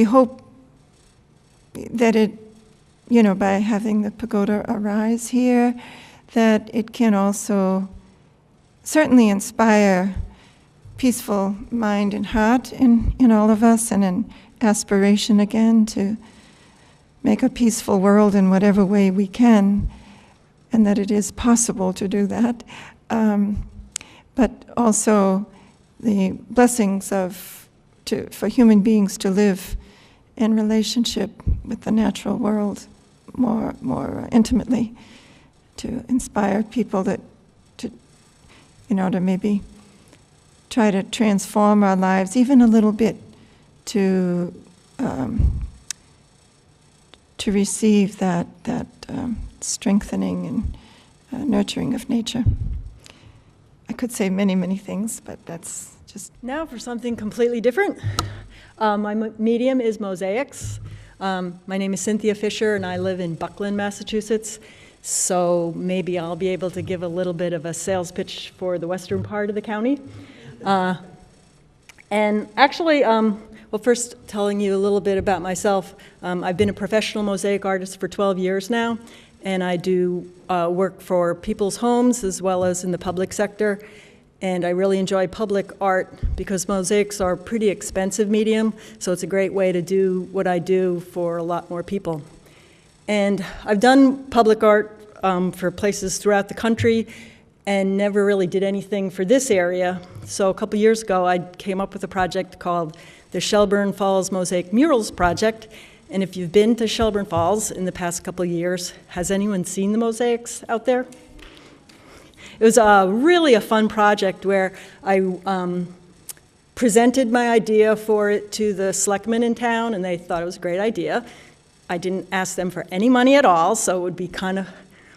hope that it, you know, by having the pagoda arise here, that it can also certainly inspire peaceful mind and heart in all of us, and an aspiration again to make a peaceful world in whatever way we can, and that it is possible to do that. But also the blessings for human beings to live in relationship with the natural world more intimately, to inspire people to maybe try to transform our lives even a little bit to receive that strengthening and nurturing of nature. I could say many, many things, but that's just... Now for something completely different. My medium is mosaics. My name is Cynthia Fisher, and I live in Buckland, Massachusetts. So maybe I'll be able to give a little bit of a sales pitch for the western part of the county. And actually, well, first telling you a little bit about myself. I've been a professional mosaic artist for 12 years now, and I do work for people's homes as well as in the public sector. And I really enjoy public art because mosaics are a pretty expensive medium, so it's a great way to do what I do for a lot more people. And I've done public art for places throughout the country and never really did anything for this area. So a couple years ago, I came up with a project called the Shelburne Falls Mosaic Murals Project. And if you've been to Shelburne Falls in the past couple of years, has anyone seen the mosaics out there? It was really a fun project where I presented my idea for it to the selectmen in town, and they thought it was a great idea. I didn't ask them for any money at all, so it would be kind of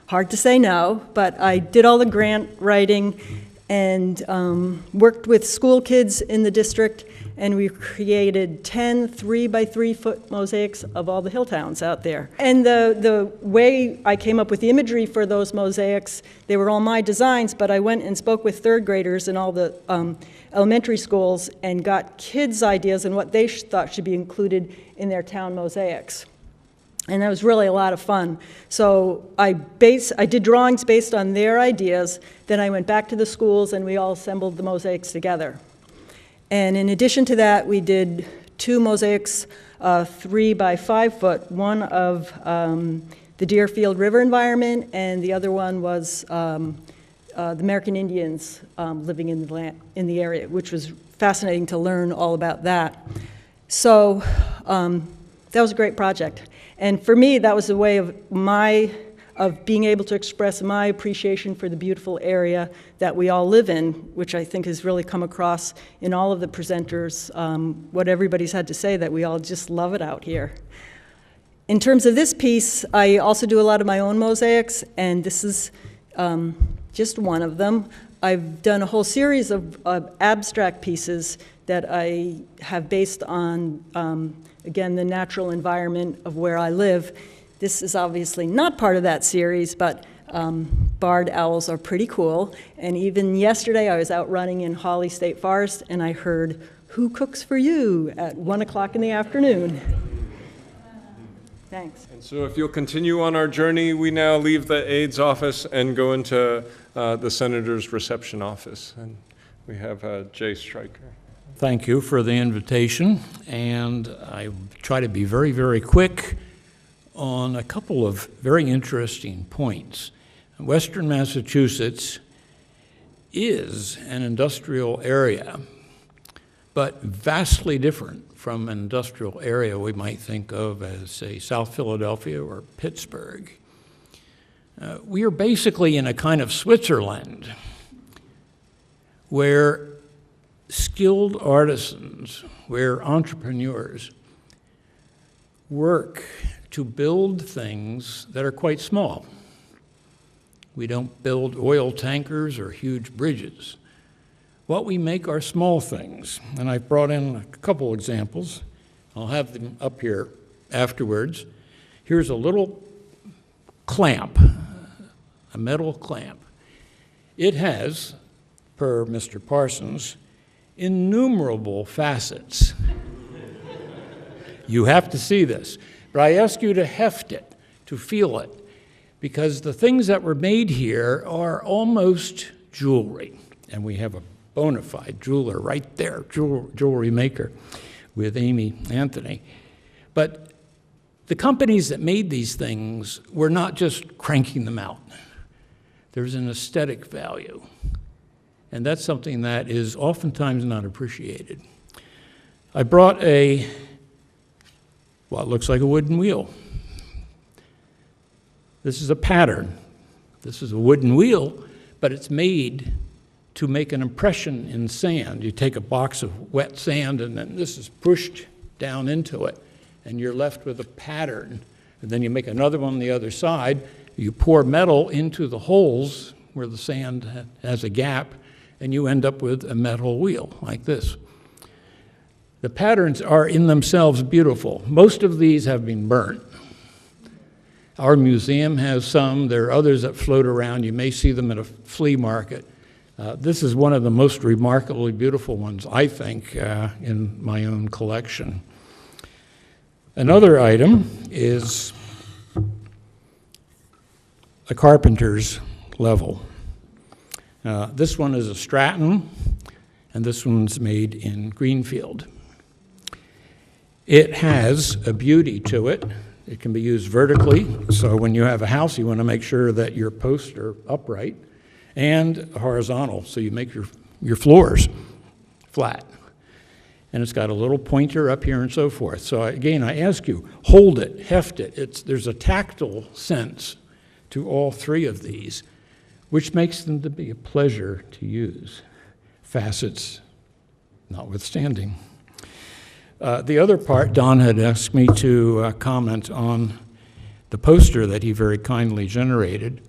hard to say no, but I did all the grant writing and worked with school kids in the district, and we created 10 3-by-3-foot mosaics of all the hill towns out there. And the way I came up with the imagery for those mosaics, they were all my designs, but I went and spoke with third graders in all the elementary schools and got kids' ideas and what they thought should be included in their town mosaics. And that was really a lot of fun. So I did drawings based on their ideas, then I went back to the schools and we all assembled the mosaics together. And in addition to that, we did 2 mosaics, 3-by-5-foot, one of the Deerfield River environment, and the other one was the American Indians living in the area, which was fascinating to learn all about that. So that was a great project. And for me, that was a way of being able to express my appreciation for the beautiful area that we all live in, which I think has really come across in all of the presenters, what everybody's had to say, that we all just love it out here. In terms of this piece, I also do a lot of my own mosaics, and this is just one of them. I've done a whole series of abstract pieces that I have based on, again, the natural environment of where I live. This is obviously not part of that series, but barred owls are pretty cool. And even yesterday, I was out running in Hawley State Forest, and I heard, "Who cooks for you?" at 1 o'clock in the afternoon. Thanks. And so if you'll continue on our journey, we now leave the aide's office and go into the senator's reception office. And We have Jay Stryker. Thank you for the invitation, and I try to be very, very quick on a couple of very interesting points. Western Massachusetts is an industrial area, but vastly different from an industrial area we might think of as, say, South Philadelphia or Pittsburgh. We are basically in a kind of Switzerland where skilled artisans, where entrepreneurs work to build things that are quite small. We don't build oil tankers or huge bridges. What we make are small things, and I've brought in a couple examples. I'll have them up here afterwards. Here's a little clamp, a metal clamp. It has, per Mr. Parsons, innumerable facets. You have to see this. But I ask you to heft it, to feel it, because the things that were made here are almost jewelry. And we have a bona fide jeweler right there, jewelry maker with Amy Anthony. But the companies that made these things were not just cranking them out. There's an aesthetic value. And that's something that is oftentimes not appreciated. I brought what looks like a wooden wheel. This is a pattern. This is a wooden wheel, but it's made to make an impression in sand. You take a box of wet sand, and then this is pushed down into it, and you're left with a pattern. And then you make another one on the other side. You pour metal into the holes where the sand has a gap, and you end up with a metal wheel like this. The patterns are in themselves beautiful. Most of these have been burnt. Our museum has some. There are others that float around. You may see them at a flea market. This is one of the most remarkably beautiful ones, I think, in my own collection. Another item is a carpenter's level. This one is a Stratton, and this one's made in Greenfield. It has a beauty to it. It can be used vertically, so when you have a house, you want to make sure that your posts are upright, and horizontal, so you make your floors flat. And it's got a little pointer up here and so forth. So again, I ask you, hold it, heft it. There's a tactile sense to all three of these, which makes them to be a pleasure to use, facets notwithstanding. The other part, Don had asked me to comment on the poster that he very kindly generated,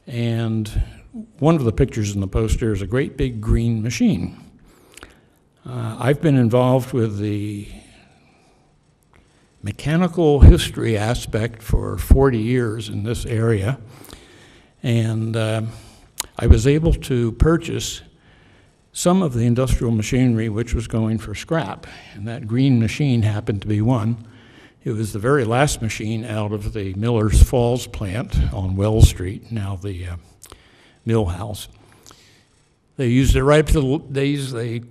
and one of the pictures in the poster is a great big green machine. I've been involved with the mechanical history aspect for 40 years in this area, and I was able to purchase some of the industrial machinery which was going for scrap, and that green machine happened to be one. It was the very last machine out of the Miller's Falls plant on Wells Street, now the mill house. They used it right up to the days they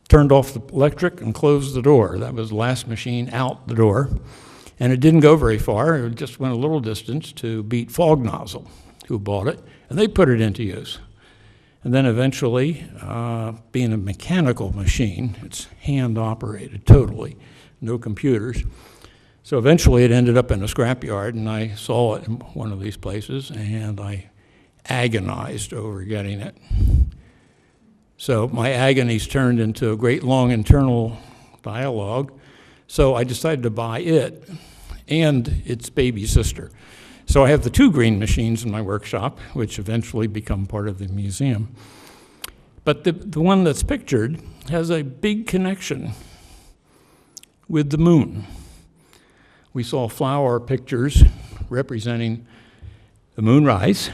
turned off the electric and closed the door. That was the last machine out the door. And it didn't go very far. It just went a little distance to Beat Fog Nozzle, who bought it, and they put it into use. And then eventually, being a mechanical machine, it's hand-operated totally, no computers. So eventually it ended up in a scrapyard, and I saw it in one of these places, and I agonized over getting it. So my agonies turned into a great long internal dialogue. So I decided to buy it and its baby sister. So I have the two green machines in my workshop, which eventually become part of the museum. But the one that's pictured has a big connection with the moon. We saw flower pictures representing the moonrise.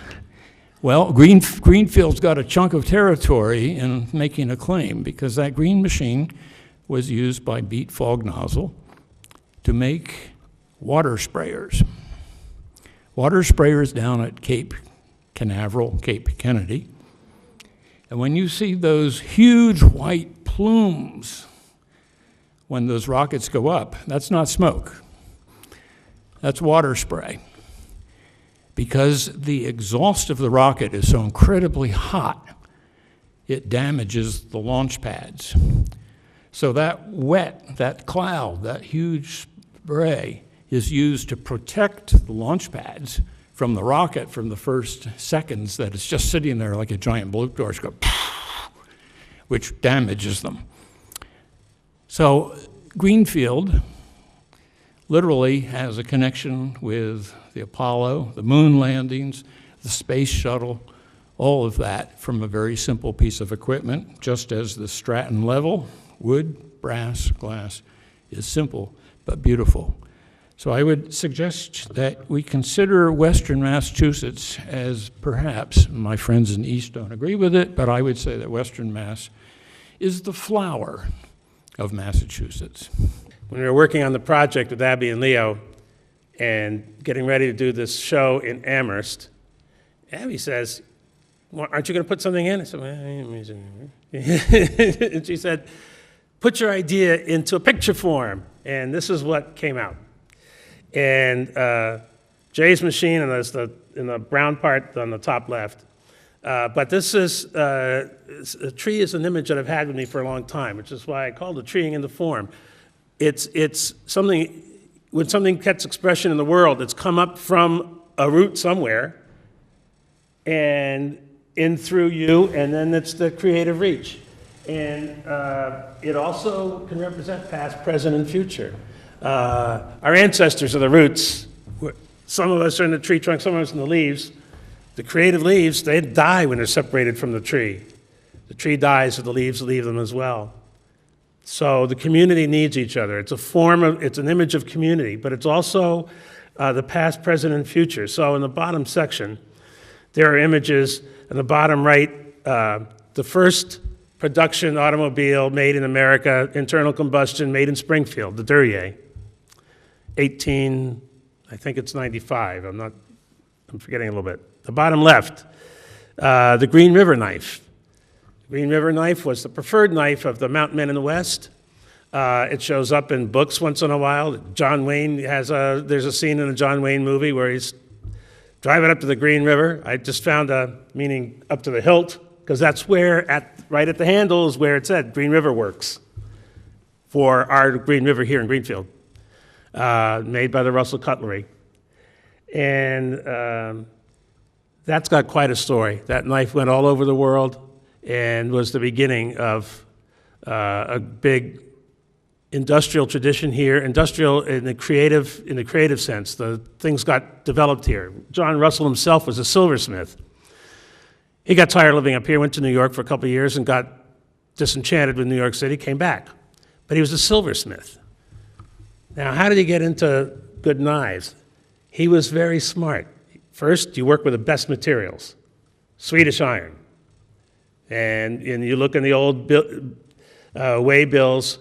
Well, Greenfield's got a chunk of territory in making a claim, because that green machine was used by Beat Fog Nozzle to make water sprayers. Water sprayers down at Cape Canaveral, Cape Kennedy. And when you see those huge white plumes when those rockets go up, that's not smoke. That's water spray. Because the exhaust of the rocket is so incredibly hot, it damages the launch pads. So that wet, that cloud, that huge spray is used to protect the launch pads from the rocket from the first seconds that it's just sitting there like a giant blue torch, which damages them. So Greenfield literally has a connection with the Apollo, the moon landings, the space shuttle, all of that from a very simple piece of equipment, just as the Stratton level, wood, brass, glass, is simple but beautiful. So I would suggest that we consider Western Massachusetts as perhaps, my friends in the East don't agree with it, but I would say that Western Mass is the flower of Massachusetts. When we were working on the project with Abby and Leo and getting ready to do this show in Amherst, Abby says, well, aren't you going to put something in? I said, well, and she said, put your idea into a picture form. And this is what came out. And Jay's machine, and there's in the brown part on the top left. But this is, a tree is an image that I've had with me for a long time, which is why I called it treeing into form. It's something, when something gets expression in the world, it's come up from a root somewhere and in through you, and then it's the creative reach. And it also can represent past, present, and future. Our ancestors are the roots. Some of us are in the tree trunk, some of us in the leaves. The creative leaves, they die when they're separated from the tree. The tree dies, so the leaves leave them as well. So the community needs each other. It's a form of, it's an image of community, but it's also the past, present, and future. So in the bottom section, there are images. In the bottom right, the first production automobile made in America, internal combustion, made in Springfield, the Duryea. I think it's 95. I'm forgetting a little bit. The bottom left, the Green River knife. The Green River knife was the preferred knife of the mountain men in the West. It shows up in books once in a while. John Wayne there's a scene in a John Wayne movie where he's driving up to the Green River. I just found meaning up to the hilt, because that's where, right at the handle is where it said Green River Works for our Green River here in Greenfield, made by the Russell Cutlery. And that's got quite a story. That knife went all over the world and was the beginning of a big industrial tradition here, industrial in the creative sense. The things got developed here. John Russell himself was a silversmith. He got tired of living up here, went to New York for a couple of years and got disenchanted with New York City, came back. But he was a silversmith. Now, how did he get into good knives? He was very smart. First, you work with the best materials, Swedish iron. And you look in the old way bills,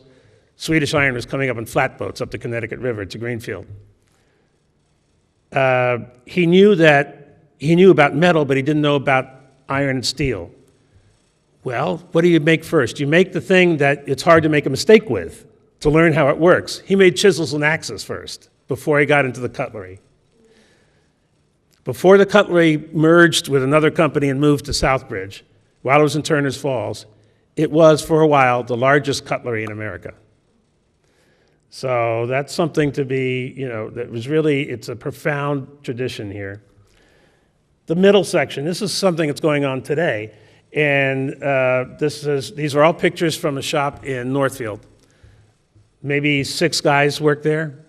Swedish iron was coming up in flatboats up the Connecticut River to Greenfield. He knew about metal, but he didn't know about iron and steel. Well, what do you make first? You make the thing that it's hard to make a mistake with, to learn how it works. He made chisels and axes first, before he got into the cutlery. Before the cutlery merged with another company and moved to Southbridge, while it was in Turner's Falls, it was, for a while, the largest cutlery in America. So that's something to be, that was really, it's a profound tradition here. The middle section, this is something that's going on today. And these are all pictures from a shop in Northfield. Maybe 6 guys work there.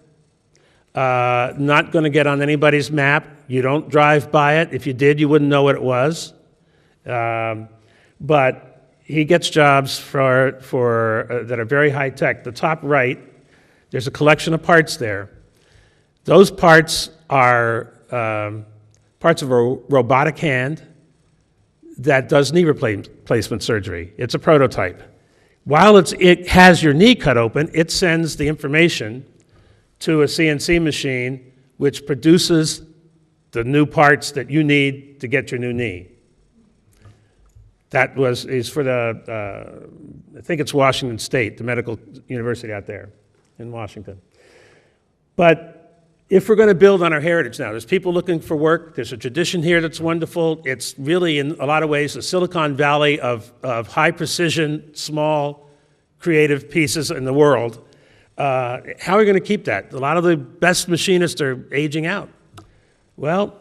Not going to get on anybody's map. You don't drive by it. If you did, you wouldn't know what it was. But he gets jobs that are very high tech. The top right, there's a collection of parts there. Those parts are parts of a robotic hand that does knee replacement surgery. It's a prototype. While it has your knee cut open, it sends the information to a CNC machine which produces the new parts that you need to get your new knee. That is for I think it's Washington State, the medical university out there in Washington. But if we're going to build on our heritage now, there's people looking for work, there's a tradition here that's wonderful. It's really, in a lot of ways, the Silicon Valley of high precision, small, creative pieces in the world. How are we going to keep that? A lot of the best machinists are aging out. Well,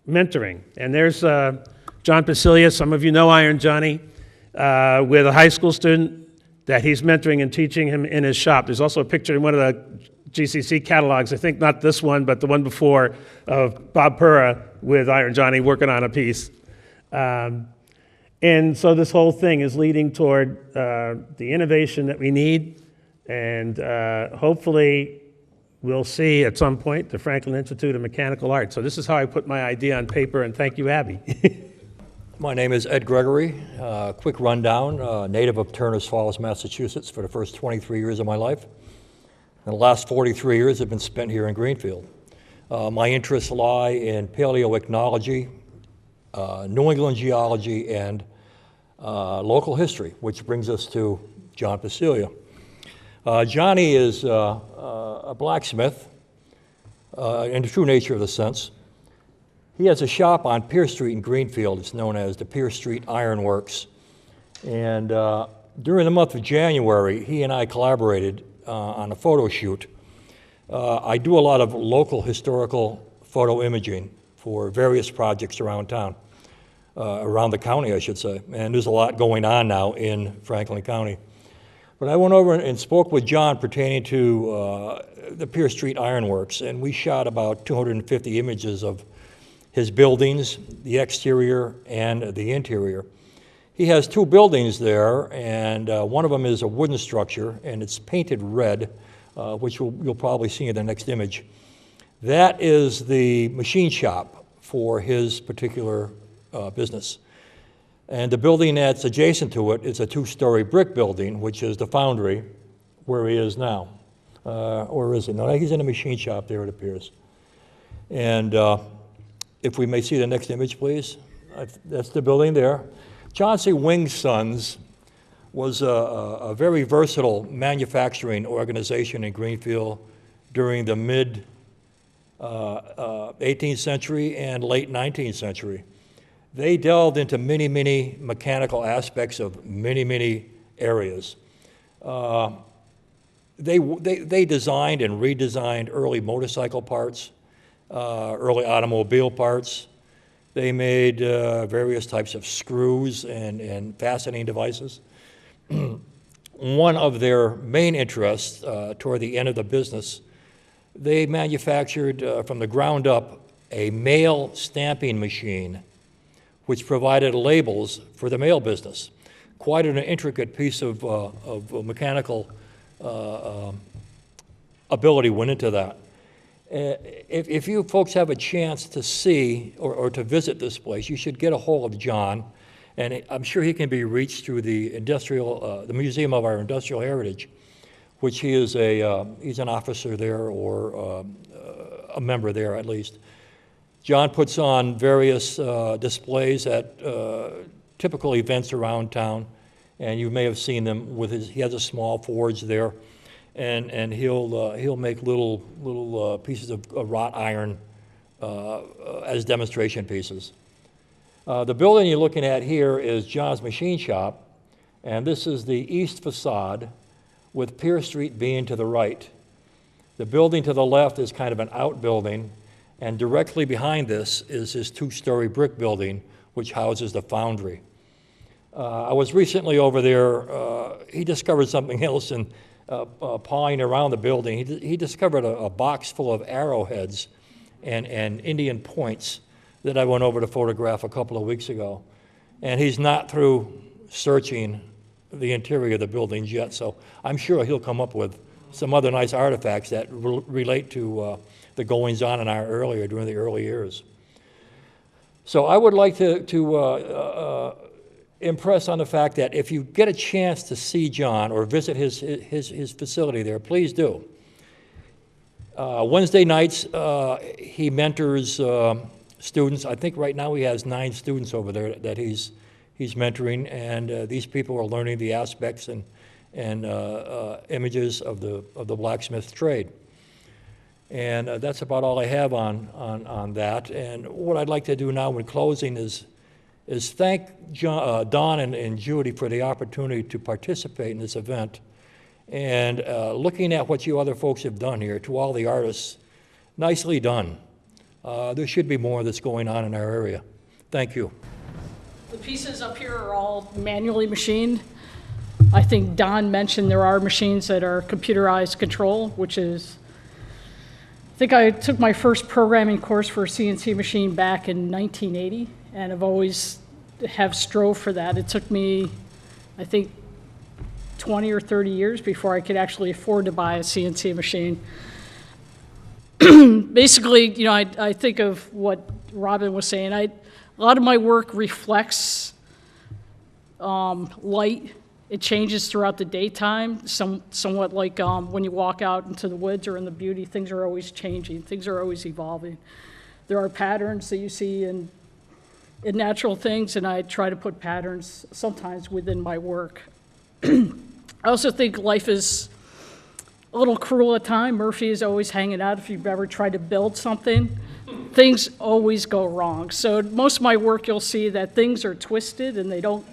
mentoring. And there's John Pasilia, some of you know Iron Johnny, with a high school student that he's mentoring and teaching him in his shop. There's also a picture in one of the GCC catalogs, I think not this one, but the one before, of Bob Pura with Iron Johnny working on a piece. And so this whole thing is leading toward the innovation that we need, and hopefully we'll see at some point the Franklin Institute of Mechanical Arts. So this is how I put my idea on paper, and thank you, Abby. My name is Ed Gregory. Quick rundown, native of Turners Falls, Massachusetts for the first 23 years of my life. And the last 43 years have been spent here in Greenfield. My interests lie in paleoichnology, New England geology, and local history, which brings us to John Pasilia. Johnny is a blacksmith in the true nature of the sense. He has a shop on Pierce Street in Greenfield. It's known as the Pierce Street Iron Works. And during the month of January, he and I collaborated on a photo shoot. I do a lot of local historical photo imaging for various projects around town, around the county, I should say. And there's a lot going on now in Franklin County. But I went over and spoke with John pertaining to the Pierce Street Iron Works, and we shot about 250 images of his buildings, the exterior and the interior. He has two buildings there, and one of them is a wooden structure, and it's painted red, which you'll probably see in the next image. That is the machine shop for his particular business. And the building that's adjacent to it is a two-story brick building, which is the foundry where he is now. Or is he? No, he's in a machine shop there, it appears. And if we may see the next image, please. That's the building there. John C. Wing's Sons was a very versatile manufacturing organization in Greenfield during the mid 18th century and late 19th century. They delved into many, many mechanical aspects of many, many areas. They designed and redesigned early motorcycle parts, early automobile parts. They made various types of screws and fastening devices. One of their main interests toward the end of the business, they manufactured from the ground up a mail stamping machine which provided labels for the mail business. Quite an intricate piece of mechanical ability went into that. If you folks have a chance to see or to visit this place, you should get a hold of John, and I'm sure he can be reached through the the Museum of our Industrial Heritage, which he's an officer there or a member there at least. John puts on various displays at typical events around town, and you may have seen them with he has a small forge there. And he'll make little pieces of wrought iron as demonstration pieces. The building you're looking at here is John's machine shop, and this is the east facade with Pierce Street being to the right. The building to the left is kind of an outbuilding, and directly behind this is his two-story brick building, which houses the foundry. I was recently over there. He discovered something else and pawing around the building. He discovered a box full of arrowheads and Indian points that I went over to photograph a couple of weeks ago. And he's not through searching the interior of the buildings yet, so I'm sure he'll come up with some other nice artifacts that relate to the goings-on in our during the early years. So I would like to impress on the fact that if you get a chance to see John or visit his facility there, please do. Wednesday nights, he mentors students. I think right now he has 9 students over there that he's he's mentoring, and these people are learning the aspects and images of the blacksmith trade. And that's about all I have on that. And what I'd like to do now in closing is thank Don and Judy for the opportunity to participate in this event. And looking at what you other folks have done here, to all the artists, nicely done. There should be more that's going on in our area. Thank you. The pieces up here are all manually machined. I think Don mentioned there are machines that are computerized control, which is, I think I took my first programming course for a CNC machine back in 1980, and I've always have strove for that. It took me, I think, 20 or 30 years before I could actually afford to buy a CNC machine. Basically, you know, I think of what Robin was saying. A lot of my work reflects light. It changes throughout the daytime, somewhat like when you walk out into the woods or in the beauty, things are always changing, things are always evolving. There are patterns that you see in natural things, and I try to put patterns sometimes within my work. I also think life is a little cruel at times. Murphy is always hanging out. If you've ever tried to build something, things always go wrong. So most of my work, you'll see that things are twisted and they don't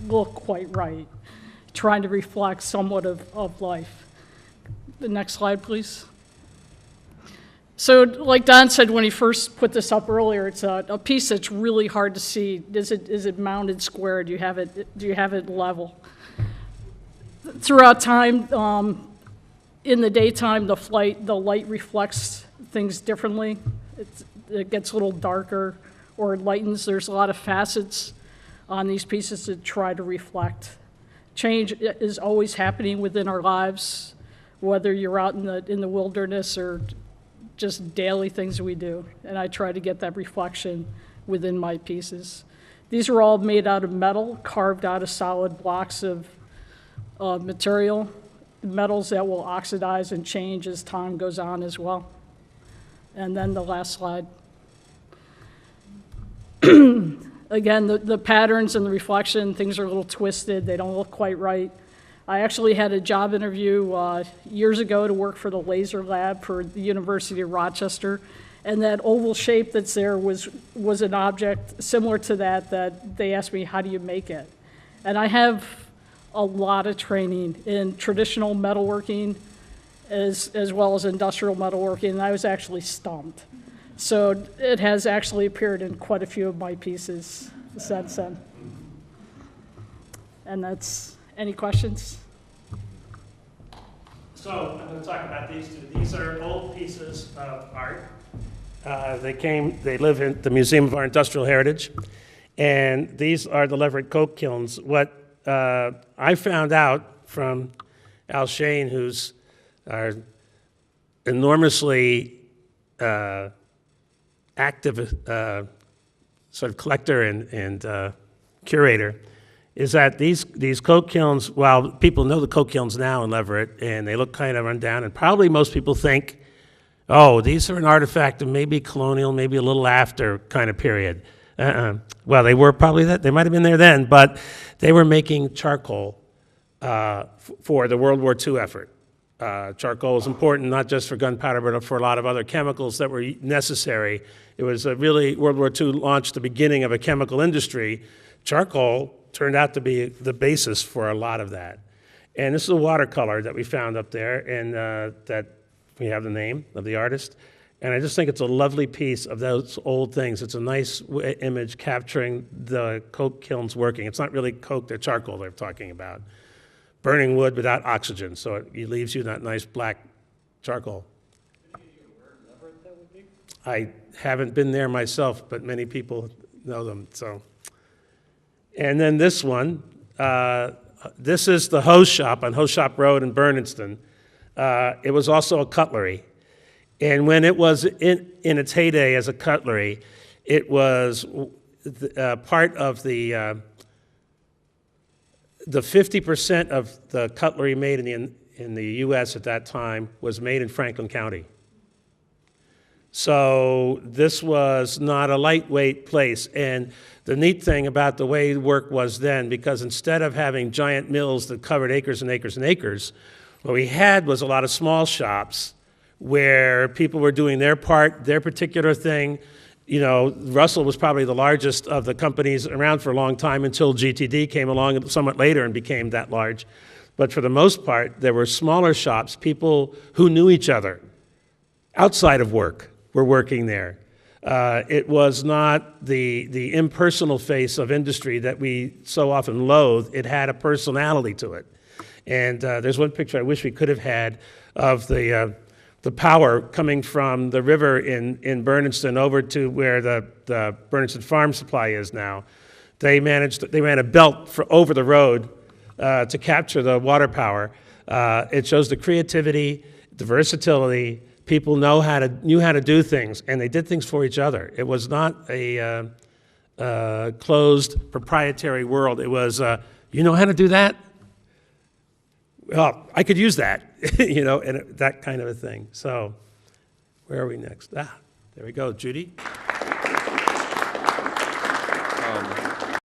look quite right, trying to reflect somewhat of life. The next slide, please. So like Don said when he first put this up earlier, it's a piece that's really hard to see. Is it mounted square? Do you have it level? Throughout time, in the daytime, the light reflects things differently. It gets a little darker or it lightens. There's a lot of facets on these pieces to try to reflect. Change is always happening within our lives, whether you're out in the wilderness or just daily things we do. And I try to get that reflection within my pieces. These are all made out of metal, carved out of solid blocks of material, metals that will oxidize and change as time goes on as well. And then the last slide. Again, the patterns and the reflection, things are a little twisted. They don't look quite right. I actually had a job interview years ago to work for the laser lab for the University of Rochester. And that oval shape that's there was an object similar to that they asked me, how do you make it? And I have a lot of training in traditional metalworking as well as industrial metalworking, and I was actually stumped. So it has actually appeared in quite a few of my pieces since then. And that's, any questions? So I'm going to talk about these two. These are old pieces of art. They live in the Museum of Our Industrial Heritage, and these are the Leverett coke kilns. What I found out from Al Shane, who's our enormously active sort of collector and curator, is that these coke kilns, while people know the coke kilns now in Leverett, and they look kind of run down, and probably most people think, oh, these are an artifact of maybe colonial, maybe a little after kind of period. Well, they were probably that. They might have been there then, but they were making charcoal for the World War II effort. Charcoal is important not just for gunpowder, but for a lot of other chemicals that were necessary. It was really, World War II launched the beginning of a chemical industry. Charcoal turned out to be the basis for a lot of that. And this is a watercolor that we found up there, and that we have the name of the artist. And I just think it's a lovely piece of those old things. It's a nice image capturing the coke kilns working. It's not really coke, they're charcoal they're talking about. Burning wood without oxygen, so it leaves you that nice black charcoal. I haven't been there myself, but many people know them. So, and then this one, this is the Hose Shop on Hose Shop Road in Berniston. It was also a cutlery. And when it was in its heyday as a cutlery, it was part of the 50% of the cutlery made in the U.S. at that time was made in Franklin County. So this was not a lightweight place. And the neat thing about the way work was then, because instead of having giant mills that covered acres and acres and acres, what we had was a lot of small shops where people were doing their part, their particular thing. You know, Russell was probably the largest of the companies around for a long time until GTD came along somewhat later and became that large. But for the most part, there were smaller shops, people who knew each other outside of work were working there. It was not the impersonal face of industry that we so often loathe. It had a personality to it. And there's one picture I wish we could have had of the power coming from the river in Berniston over to where the Berniston Farm Supply is now. They ran a belt over the road to capture the water power. It shows the creativity, the versatility. People knew how to do things, and they did things for each other. It was not a closed proprietary world. It was, you know how to do that? Well, I could use that, you know, and that kind of a thing. So where are we next? There we go, Judy.